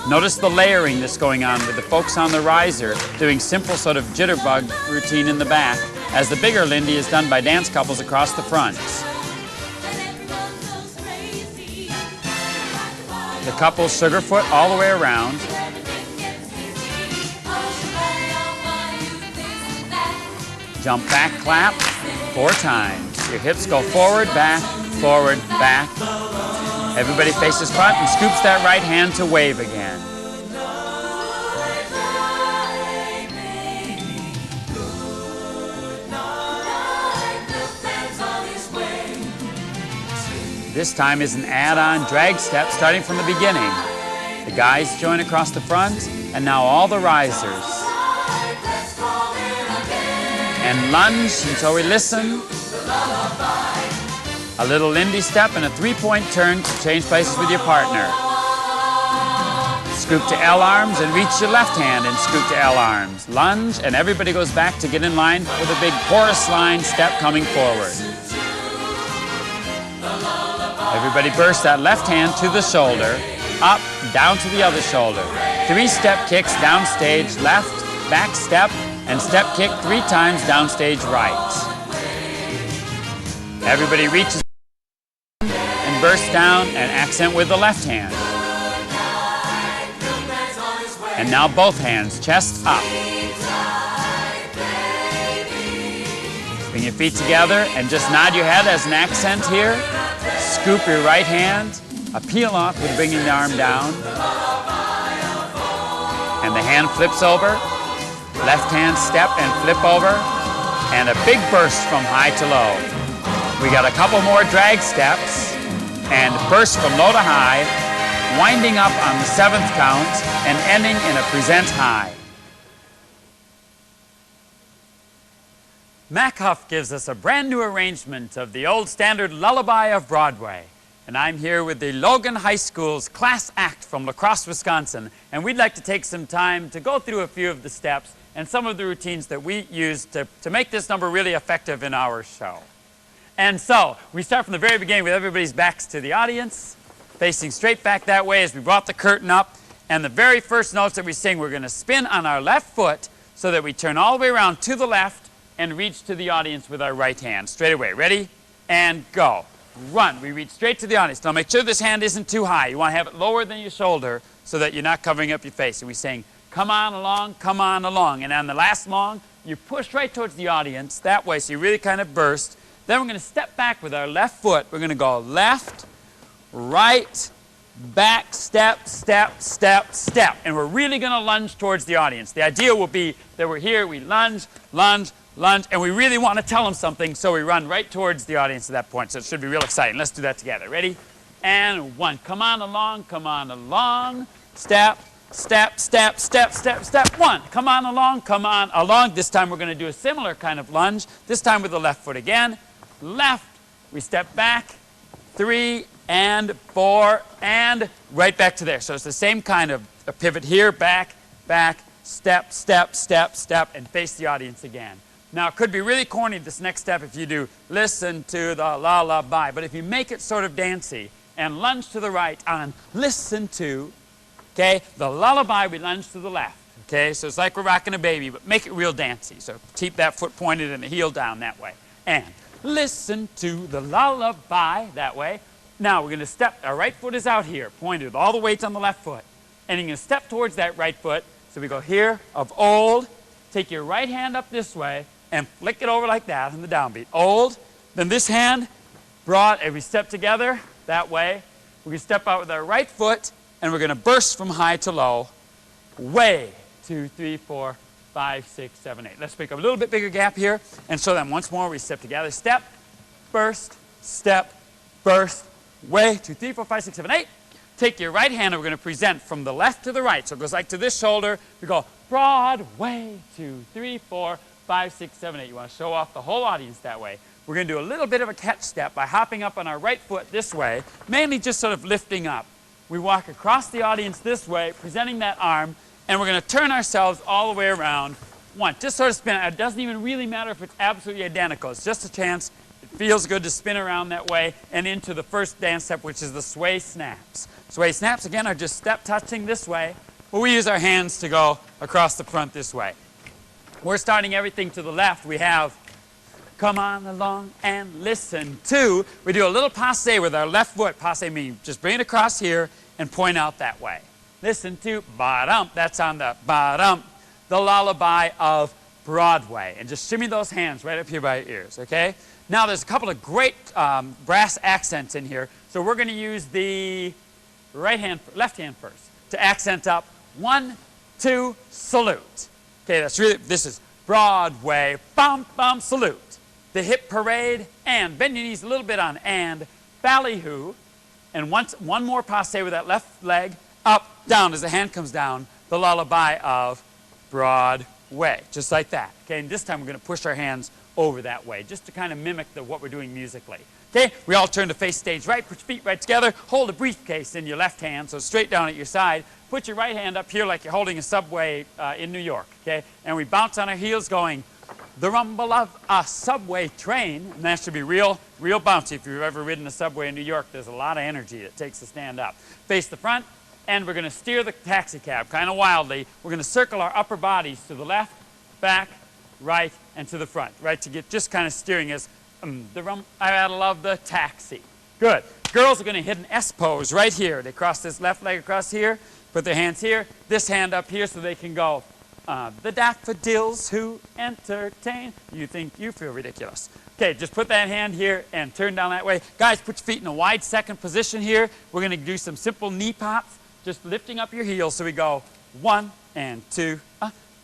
Notice the layering that's going on with the folks on the riser doing simple sort of jitterbug routine in the back, as the bigger Lindy is done by dance couples across the front. The couples sugarfoot all the way around. Jump back, clap 4 times. Your hips go forward, back, back. Everybody faces front and scoops that right hand to wave again. This time is an add-on drag step starting from the beginning. The guys join across the front, and now all the risers. And lunge until we listen. A little Lindy step and a 3-point turn to change places with your partner. Scoop to L arms and reach your left hand and scoop to L arms. Lunge, and everybody goes back to get in line with a big chorus line step coming forward. Everybody burst that left hand to the shoulder, up, down to the other shoulder. 3 step kicks downstage left, back step, and step kick 3 times downstage right. Everybody reaches and bursts down and accent with the left hand. And now both hands, chest up. Bring your feet together and just nod your head as an accent here. Scoop your right hand, a peel off with bringing the arm down. And the hand flips over. Left hand step and flip over, and a big burst from high to low. We got a couple more drag steps, and burst from low to high, winding up on the 7th count, and ending in a present high. Mac Huff gives us a brand new arrangement of the old standard Lullaby of Broadway. And I'm here with the Logan High School's class act from La Crosse, Wisconsin, and we'd like to take some time to go through a few of the steps and some of the routines that we use to make this number really effective in our show. And so, we start from the very beginning with everybody's backs to the audience, facing straight back that way as we brought the curtain up, and the very first notes that we sing, we're going to spin on our left foot so that we turn all the way around to the left and reach to the audience with our right hand. Straight away. Ready? And go. Run. We reach straight to the audience. Now make sure this hand isn't too high. You want to have it lower than your shoulder so that you're not covering up your face. And we sing, come on along, come on along. And on the last long, you push right towards the audience that way, so you really kind of burst. Then we're going to step back with our left foot. We're going to go left, right, back, step, step, step, step. And we're really going to lunge towards the audience. The idea will be that we're here, we lunge, lunge, lunge, and we really want to tell them something, so we run right towards the audience at that point. So it should be real exciting. Let's do that together. Ready? And 1. Come on along, step, step, step, step, step, step. 1. Come on along. This time we're going to do a similar kind of lunge, this time with the left foot again. Left, we step back, 3 and 4, and right back to there. So it's the same kind of a pivot here, back, back, step, step, step, step, and face the audience again. Now, it could be really corny, this next step, if you do listen to the lullaby. But if you make it sort of dancey and lunge to the right on listen to, okay, the lullaby, we lunge to the left. Okay, so it's like we're rocking a baby, but make it real dancey. So keep that foot pointed and the heel down that way. And listen to the lullaby that way. Now, we're going to step, our right foot is out here, pointed with all the weight on the left foot. And you're going to step towards that right foot. So we go here, of old, take your right hand up this way, and flick it over like that on the downbeat. Old, then this hand, broad, and we step together that way. We're going to step out with our right foot, and we're going to burst from high to low. Way, 2, 3, 4, 5, 6, 7, 8. Let's make a little bit bigger gap here, and show them once more. We step together. Step, burst, way, 2, 3, 4, 5, 6, 7, 8. Take your right hand, and we're going to present from the left to the right. So it goes like to this shoulder. We go broad, way, 2, 3, 4, 5, 6, 7, 8. You want to show off the whole audience that way. We're going to do a little bit of a catch step by hopping up on our right foot this way, mainly just sort of lifting up. We walk across the audience this way, presenting that arm, and we're going to turn ourselves all the way around. 1, just sort of spin it. It doesn't even really matter if it's absolutely identical. It's just a chance. Feels good to spin around that way and into the first dance step, which is the sway snaps. Sway snaps, again, are just step touching this way, but we use our hands to go across the front this way. We're starting everything to the left. We have come on along and listen to. We do a little passe with our left foot. Passe means just bring it across here and point out that way. Listen to ba-dum. That's on the ba-dum, the lullaby of Broadway. And just shimmy those hands right up here by your ears, okay? Now there's a couple of great brass accents in here. So we're going to use the left hand first to accent up 1, 2, salute. Okay, this is Broadway, bum, bum, salute. The hip parade, and bend your knees a little bit on, and ballyhoo. And one more passe with that left leg, up, down as the hand comes down, the lullaby of Broadway, just like that. Okay, and this time we're going to push our hands over that way, just to kind of mimic what we're doing musically. Okay, we all turn to face stage right, put your feet right together, hold a briefcase in your left hand, so straight down at your side. Put your right hand up here like you're holding a subway in New York, okay? And we bounce on our heels going, the rumble of a subway train, and that should be real bouncy. If you've ever ridden a subway in New York, there's a lot of energy it takes to stand up. Face the front, and we're going to steer the taxi cab kind of wildly. We're going to circle our upper bodies to the left, back, right, and to the front, right, to get just kind of steering as I love the taxi. Good. Girls are going to hit an S pose right here. They cross this left leg across here, put their hands here, this hand up here so they can go, the daffodils who entertain. You think you feel ridiculous. Okay, just put that hand here and turn down that way. Guys, put your feet in a wide second position here. We're going to do some simple knee pops, just lifting up your heels. So we go 1 and 2.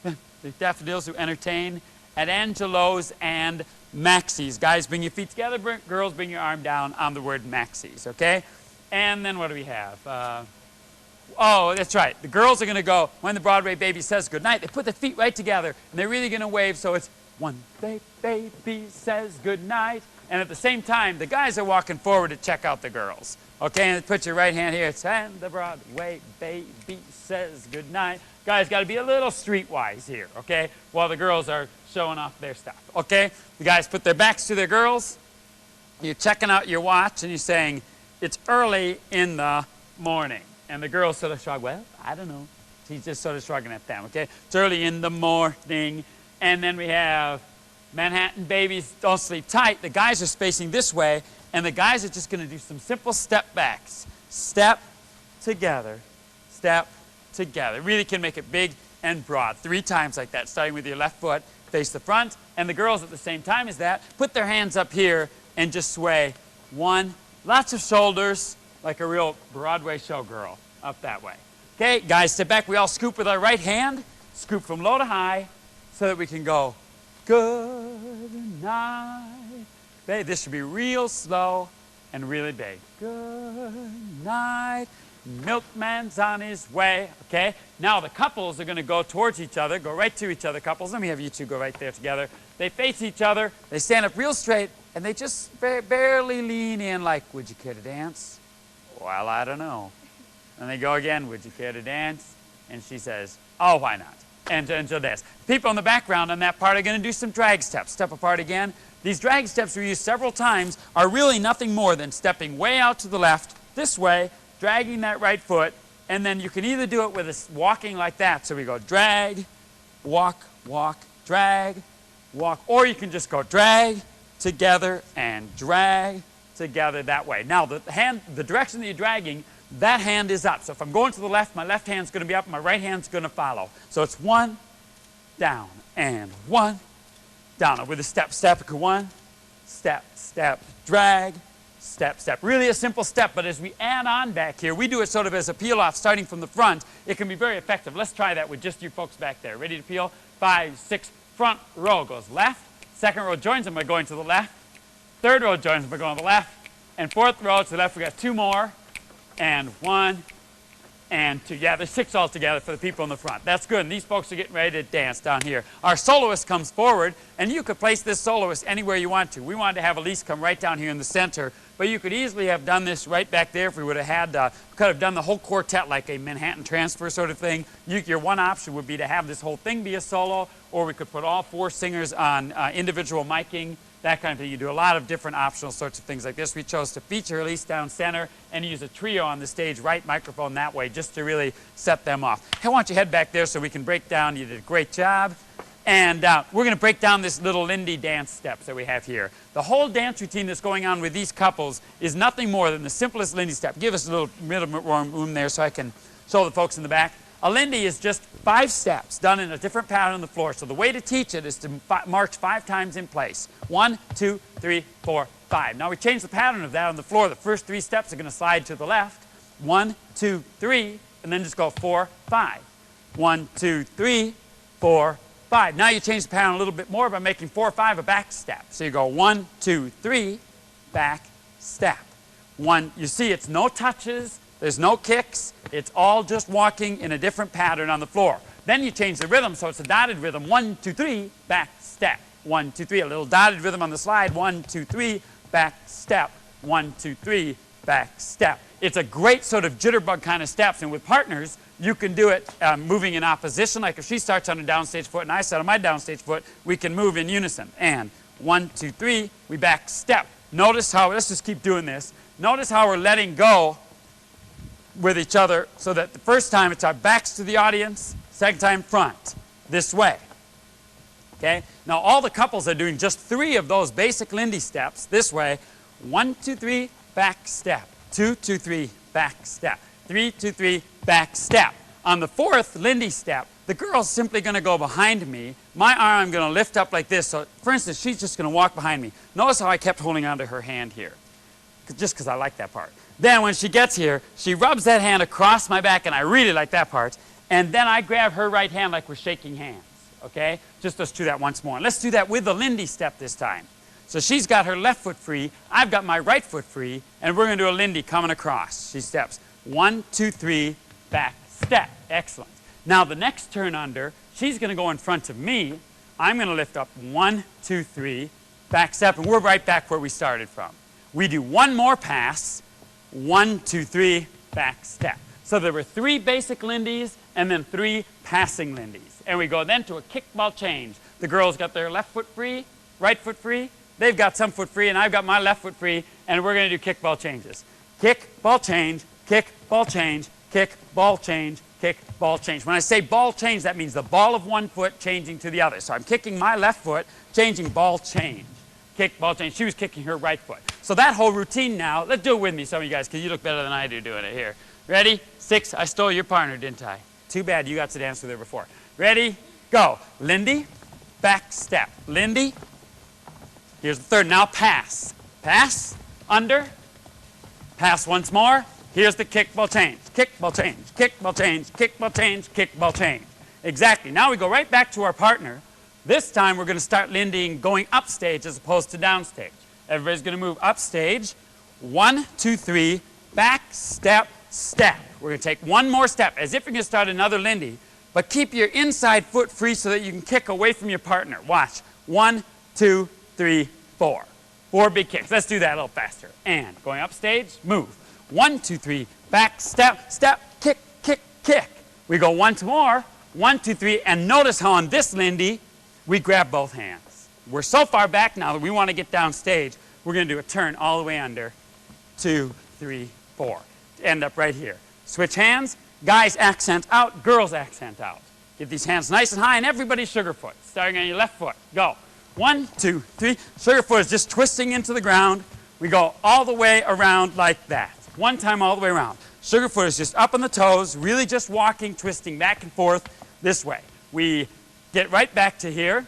The daffodils who entertain at Angelo's and Maxie's. Guys, bring your feet together. Girls, bring your arm down on the word Maxie's, okay? And then what do we have? Oh, that's right. The girls are going to go, when the Broadway baby says goodnight, they put their feet right together, and they're really going to wave, so it's one baby says goodnight. And at the same time, the guys are walking forward to check out the girls. Okay, and put your right hand here. It's, and the Broadway baby says goodnight. Guys, got to be a little streetwise here, okay, while the girls are showing off their stuff, okay? The guys put their backs to their girls. You're checking out your watch, and you're saying, it's early in the morning. And the girls sort of shrug, well, I don't know. She's just sort of shrugging at them, okay? It's early in the morning. And then we have Manhattan babies don't sleep tight. The guys are spacing this way, and the guys are just going to do some simple step backs. Step together, step together. Really can make it big and broad. 3 times like that, starting with your left foot, face the front. And the girls at the same time as that, put their hands up here and just sway. 1, lots of shoulders, like a real Broadway showgirl, up that way. Okay, guys, step back. We all scoop with our right hand, scoop from low to high, so that we can go, good night. Okay, this should be real slow and really big. Good night. Milkman's on his way. Okay, now the couples are going to go towards each other, go right to each other, couples. Let me have you two go right there together. They face each other, they stand up real straight, and they just barely lean in like, would you care to dance? Well, I don't know. And they go again, would you care to dance? And she says, oh, why not? And she'll dance. People in the background on that part are going to do some drag steps. Step apart again. These drag steps we use several times are really nothing more than stepping way out to the left, this way, dragging that right foot, and then you can either do it with a walking like that. So we go drag, walk, walk, drag, walk, or you can just go drag, together, and drag, together that way. Now, the direction that you're dragging, that hand is up. So if I'm going to the left, my left hand's going to be up, my right hand's going to follow. So it's 1, down, and 1, down. With a step, step, 1, step, step, drag, step, step. Really a simple step, but as we add on back here, we do it sort of as a peel-off starting from the front. It can be very effective. Let's try that with just you folks back there. Ready to peel? 5, 6, front row goes left. Second row joins them by going to the left. Third row joins them by going to the left. And fourth row to the left, we got 2 more. And 1, and 2. Yeah, there's 6 altogether for the people in the front. That's good. And these folks are getting ready to dance down here. Our soloist comes forward, and you could place this soloist anywhere you want to. We wanted to have Elise come right down here in the center, but you could easily have done this right back there if we would have had, could have done the whole quartet like a Manhattan Transfer sort of thing. Your one option would be to have this whole thing be a solo, or we could put all 4 singers on individual miking. that kind of thing. You do a lot of different optional sorts of things like this. We chose to feature Elise down center and use a trio on the stage, right microphone that way, just to really set them off. Hey, why don't you head back there so we can break down. You did a great job. And we're going to break down this little Lindy dance steps that we have here. The whole dance routine that's going on with these couples is nothing more than the simplest Lindy step. Give us a little middle room there so I can show the folks in the back. A Lindy is just 5 steps done in a different pattern on the floor. So the way to teach it is to march 5 times in place. 1, 2, 3, 4, 5. Now we change the pattern of that on the floor. The first 3 steps are going to slide to the left. 1, 2, 3, and then just go 4, 5. 1, 2, 3, 4, 5. Now you change the pattern a little bit more by making 4, 5 a back step. So you go 1, 2, 3, back step. You see it's no touches. There's no kicks. It's all just walking in a different pattern on the floor. Then you change the rhythm, so it's a dotted rhythm. 1, 2, 3, back step. 1, 2, 3. A little dotted rhythm on the slide. 1, 2, 3, back step. 1, 2, 3, back step. It's a great sort of jitterbug kind of steps, and with partners, you can do it moving in opposition. Like if she starts on a downstage foot and I start on my downstage foot, we can move in unison. And 1, 2, 3, we back step. Notice how, let's just keep doing this. Notice how we're letting go with each other so that the first time it's our backs to the audience, second time front, this way. Okay? Now all the couples are doing just 3 of those basic Lindy steps this way. 1, 2, 3, back step. 2, 2, 3, back step. 3, 2, 3, back step. On the 4th Lindy step, the girl's simply going to go behind me. My arm I'm going to lift up like this. So for instance, she's just going to walk behind me. Notice how I kept holding onto her hand here, just because I like that part. Then when she gets here, she rubs that hand across my back, and I really like that part. And then I grab her right hand like we're shaking hands, okay? Just let's do that once more. And let's do that with the Lindy step this time. So she's got her left foot free, I've got my right foot free, and we're going to do a Lindy coming across. She steps 1, 2, 3, back step. Excellent. Now the next turn under, she's going to go in front of me. I'm going to lift up 1, 2, 3, back step, and we're right back where we started from. We do one more pass. 1, 2, 3, back step. So there were 3 basic Lindies and then 3 passing Lindies. And we go then to a kickball change. The girls got their left foot free, right foot free. They've got some foot free, and I've got my left foot free, and we're going to do kickball changes. Kick, ball change, kick, ball change, kick, ball change, kick, ball change. When I say ball change, that means the ball of one foot changing to the other. So I'm kicking my left foot, changing ball change. Kick, ball change. She was kicking her right foot. So that whole routine now, let's do it with me, some of you guys, because you look better than I do doing it here. Ready? 6. I stole your partner, didn't I? Too bad you got to dance with her before. Ready? Go. Lindy, back step. Lindy. Here's the 3rd. Now pass. Pass, under, pass once more. Here's the kick, ball change. Kick, ball change, kick, ball change, kick, ball change, kick, ball change. Exactly. Now we go right back to our partner. This time we're going to start Lindying going upstage as opposed to downstage. Everybody's going to move upstage. 1, 2, 3, back, step, step. We're going to take one more step as if you're going to start another Lindy, but keep your inside foot free so that you can kick away from your partner. Watch. 1, 2, 3, 4. 4 big kicks. Let's do that a little faster. And going upstage, move. 1, 2, 3, back, step, step, kick, kick, kick. We go once more. 1, 2, 3, and notice how on this Lindy, we grab both hands. We're so far back now that we want to get down stage. We're going to do a turn all the way under. 2, 3, 4. End up right here. Switch hands. Guys accent out. Girls accent out. Get these hands nice and high, and everybody sugar foot. Starting on your left foot. Go. 1, 2, 3. Sugar foot is just twisting into the ground. We go all the way around like that. One time all the way around. Sugar foot is just up on the toes, really just walking, twisting back and forth this way. We get right back to here.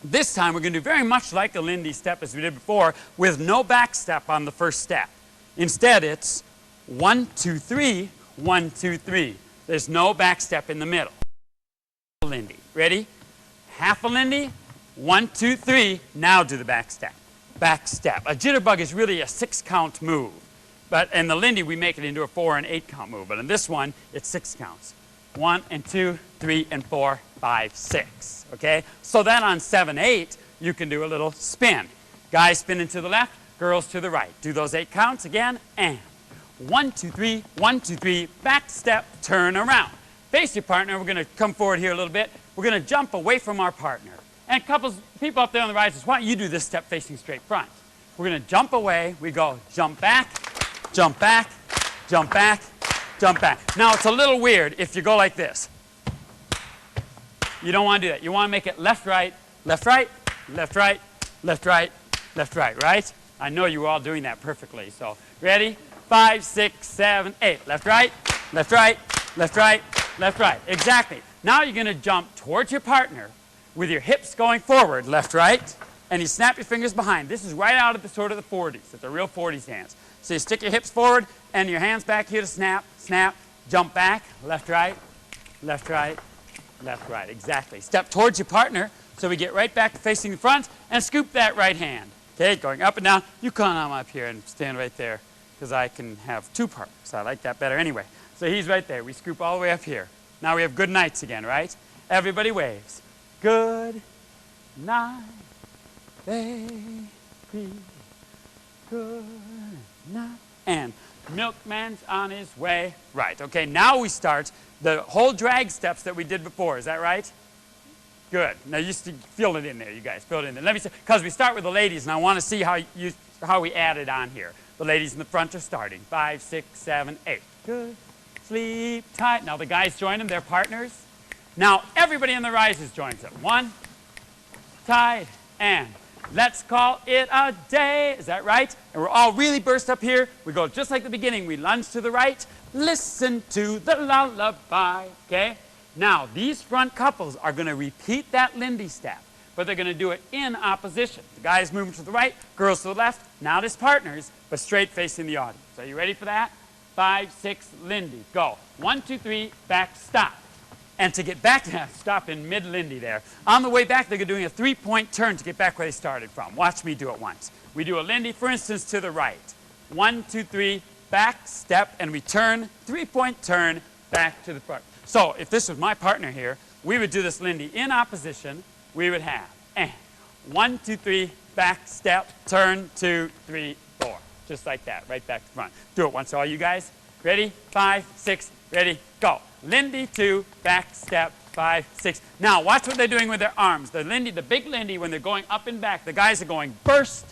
This time we're going to do very much like a Lindy step as we did before, with no back step on the first step. Instead it's 1, 2, 3, 1, 2, 3. There's no back step in the middle. Lindy. Ready? Half a Lindy. 1, 2, 3. Now do the back step. Back step. A jitterbug is really a 6-count move. But in the Lindy we make it into a 4 and 8 count move. But in this one it's 6 counts. 1 and 2, 3 and 4, 5, 6. Okay? So then on 7, 8, you can do a little spin. Guys spinning to the left, girls to the right. Do those 8 counts again, and 1, 2, 3, 1, 2, 3, back step, turn around. Face your partner. We're going to come forward here a little bit. We're going to jump away from our partner. And people up there on the risers, why don't you do this step facing straight front? We're going to jump away. We go jump back, jump back, jump back, jump back. Now, it's a little weird if you go like this. You don't want to do that. You want to make it left, right, left, right, left, right, left, right, left, right, right? I know you were all doing that perfectly. So, ready? 5, 6, 7, 8. Left, right, left, right, left, right, left, right. Exactly. Now you're going to jump towards your partner with your hips going forward, left, right, and you snap your fingers behind. This is right out of the sort of the 40s. It's a real 40s dance. So you stick your hips forward and your hands back here to snap, snap, jump back, left, right, left, right, left, right. Exactly. Step towards your partner so we get right back to facing the front and scoop that right hand. Okay, going up and down. You come on up here and stand right there because I can have two partners. I like that better anyway. So he's right there. We scoop all the way up here. Now we have good nights again, right? Everybody waves. Good night, baby. Good night. And milkman's on his way. Right, okay, now we start the whole drag steps that we did before. Is that right? Good. Now you fill it in there, you guys. Fill it in there. Let me see, because we start with the ladies, and I want to see how we add it on here. The ladies in the front are starting. 5, 6, 7, 8. Good. Sleep tight. Now the guys join them. They're partners. Now everybody in the risers joins them. 1, tight, and let's call it a day. Is that right? And we're all really burst up here. We go just like the beginning. We lunge to the right. Listen to the lullaby. Okay? Now, these front couples are going to repeat that Lindy step, but they're going to do it in opposition. The guys moving to the right, girls to the left, not as partners, but straight facing the audience. Are you ready for that? 5, 6, Lindy. Go. 1, 2, 3, back, stop. And to get back, stop in mid-Lindy there. On the way back, they're doing a 3-point turn to get back where they started from. Watch me do it once. We do a Lindy, for instance, to the right. 1, 2, 3, back, step, and we turn, 3-point turn, back to the front. So if this was my partner here, we would do this Lindy in opposition. We would have, 1, 2, 3, back, step, turn, 2, 3, 4. Just like that, right back to front. Do it once, all you guys. Ready? 5, 6, ready, go. Lindy, 2, back, step, 5, 6. Now, watch what they're doing with their arms. The Lindy, the big Lindy, when they're going up and back, the guys are going burst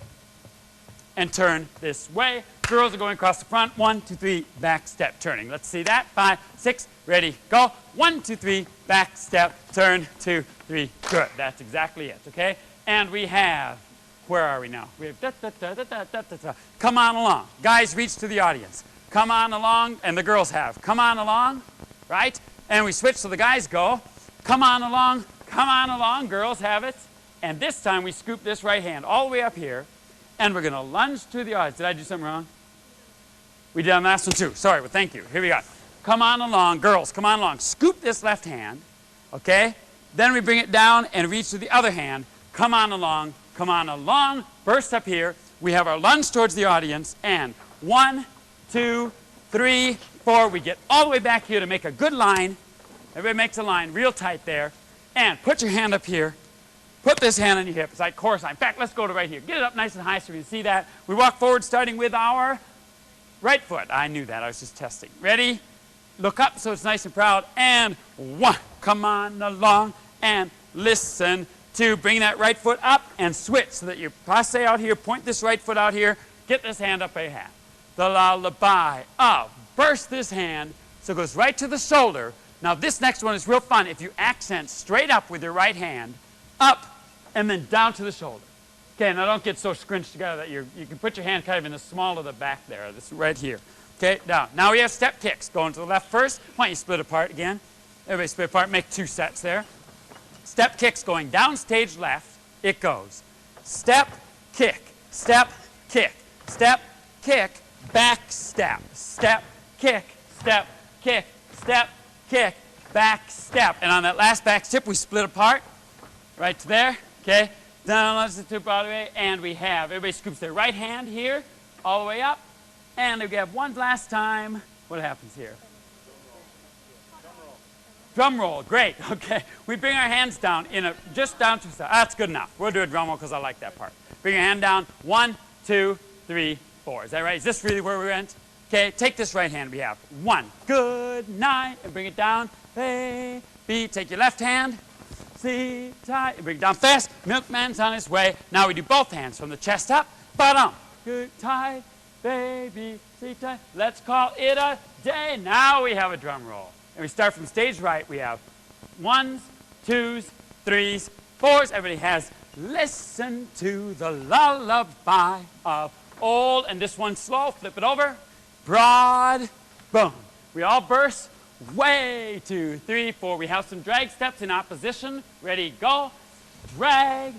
and turn this way. Girls are going across the front. 1, 2, 3, back, step, turning. Let's see that. 5, 6, ready, go. 1, 2, 3, back, step, turn, 2, 3. Good. That's exactly it, okay? And we have, where are we now? We have da-da-da-da-da-da-da. Come on along. Guys, reach to the audience. Come on along, and the girls have. Come on along, right? And we switch so the guys go. Come on along, girls have it. And this time we scoop this right hand all the way up here, and we're going to lunge to the audience. Did I do something wrong? We did on the last one too. Sorry, well, thank you. Here we go. Come on along, girls, come on along. Scoop this left hand, okay? Then we bring it down and reach to the other hand. Come on along, burst up here. We have our lunge towards the audience, and 1, 2, 3, 4. We get all the way back here to make a good line. Everybody makes a line real tight there. And put your hand up here. Put this hand on your hip. It's like chorus line. In fact, let's go to right here. Get it up nice and high so we can see that. We walk forward starting with our right foot. I knew that. I was just testing. Ready? Look up so it's nice and proud. And 1. Come on along and listen to. Bring that right foot up and switch so that you passe out here. Point this right foot out here. Get this hand up a hat. The lullaby of burst this hand so it goes right to the shoulder. Now this next one is real fun. If you accent straight up with your right hand, up and then down to the shoulder. Okay, now don't get so scrunched together that you can put your hand kind of in the small of the back there. This right here. Okay, down. Now we have step kicks. Going to the left first. Why don't you split apart again? Everybody split apart. Make 2 sets there. Step kicks going down stage left. It goes. Step, kick, step, kick, step, kick, back step, step, kick, step, kick, step, kick, back step. And on that last back step, we split apart. Right to there, okay? Down, let's do all the way, and we have, everybody scoops their right hand here, all the way up, and we have one last time. What happens here? Drum roll, great, okay. We bring our hands down, just down to, that's good enough. We'll do a drum roll because I like that part. Bring your hand down, 1, 2, 3, 4. Is that right? Is this really where we went? Okay, take this right hand we have. 1, good night, and bring it down, baby. Take your left hand, sit tight. Bring it down fast. Milkman's on his way. Now we do both hands from the chest up. Bottom. Good tight, baby, sit tight. Let's call it a day. Now we have a drum roll. And we start from stage right. We have 1s, 2s, 3s, 4s. Everybody has listen to the lullaby of old. And this one slow. Flip it over. Broad, boom. We all burst. Way, 2, 3, 4. We have some drag steps in opposition. Ready, go. Drag,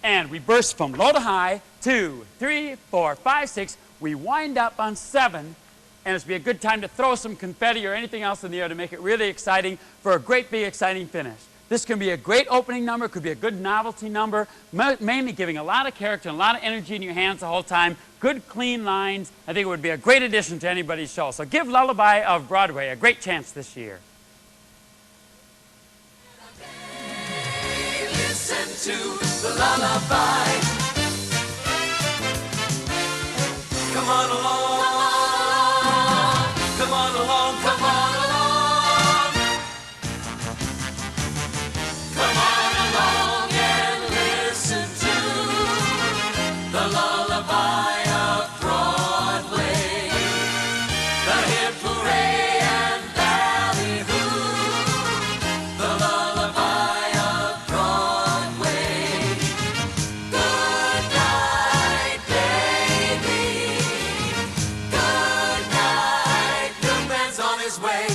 and we burst from low to high. 2, 3, 4, 5, 6. We wind up on 7. And it's be a good time to throw some confetti or anything else in the air to make it really exciting for a great big exciting finish. This can be a great opening number, could be a good novelty number, mainly giving a lot of character and a lot of energy in your hands the whole time. Good, clean lines. I think it would be a great addition to anybody's show. So give Lullaby of Broadway a great chance this year. Listen to the lullaby. Come on along. Come on along. Come on along. Come on along and listen to the lullaby of Broadway. The hip hooray and ballyhoo. The lullaby of Broadway. Good night, baby. Good night. Milkman's on his way.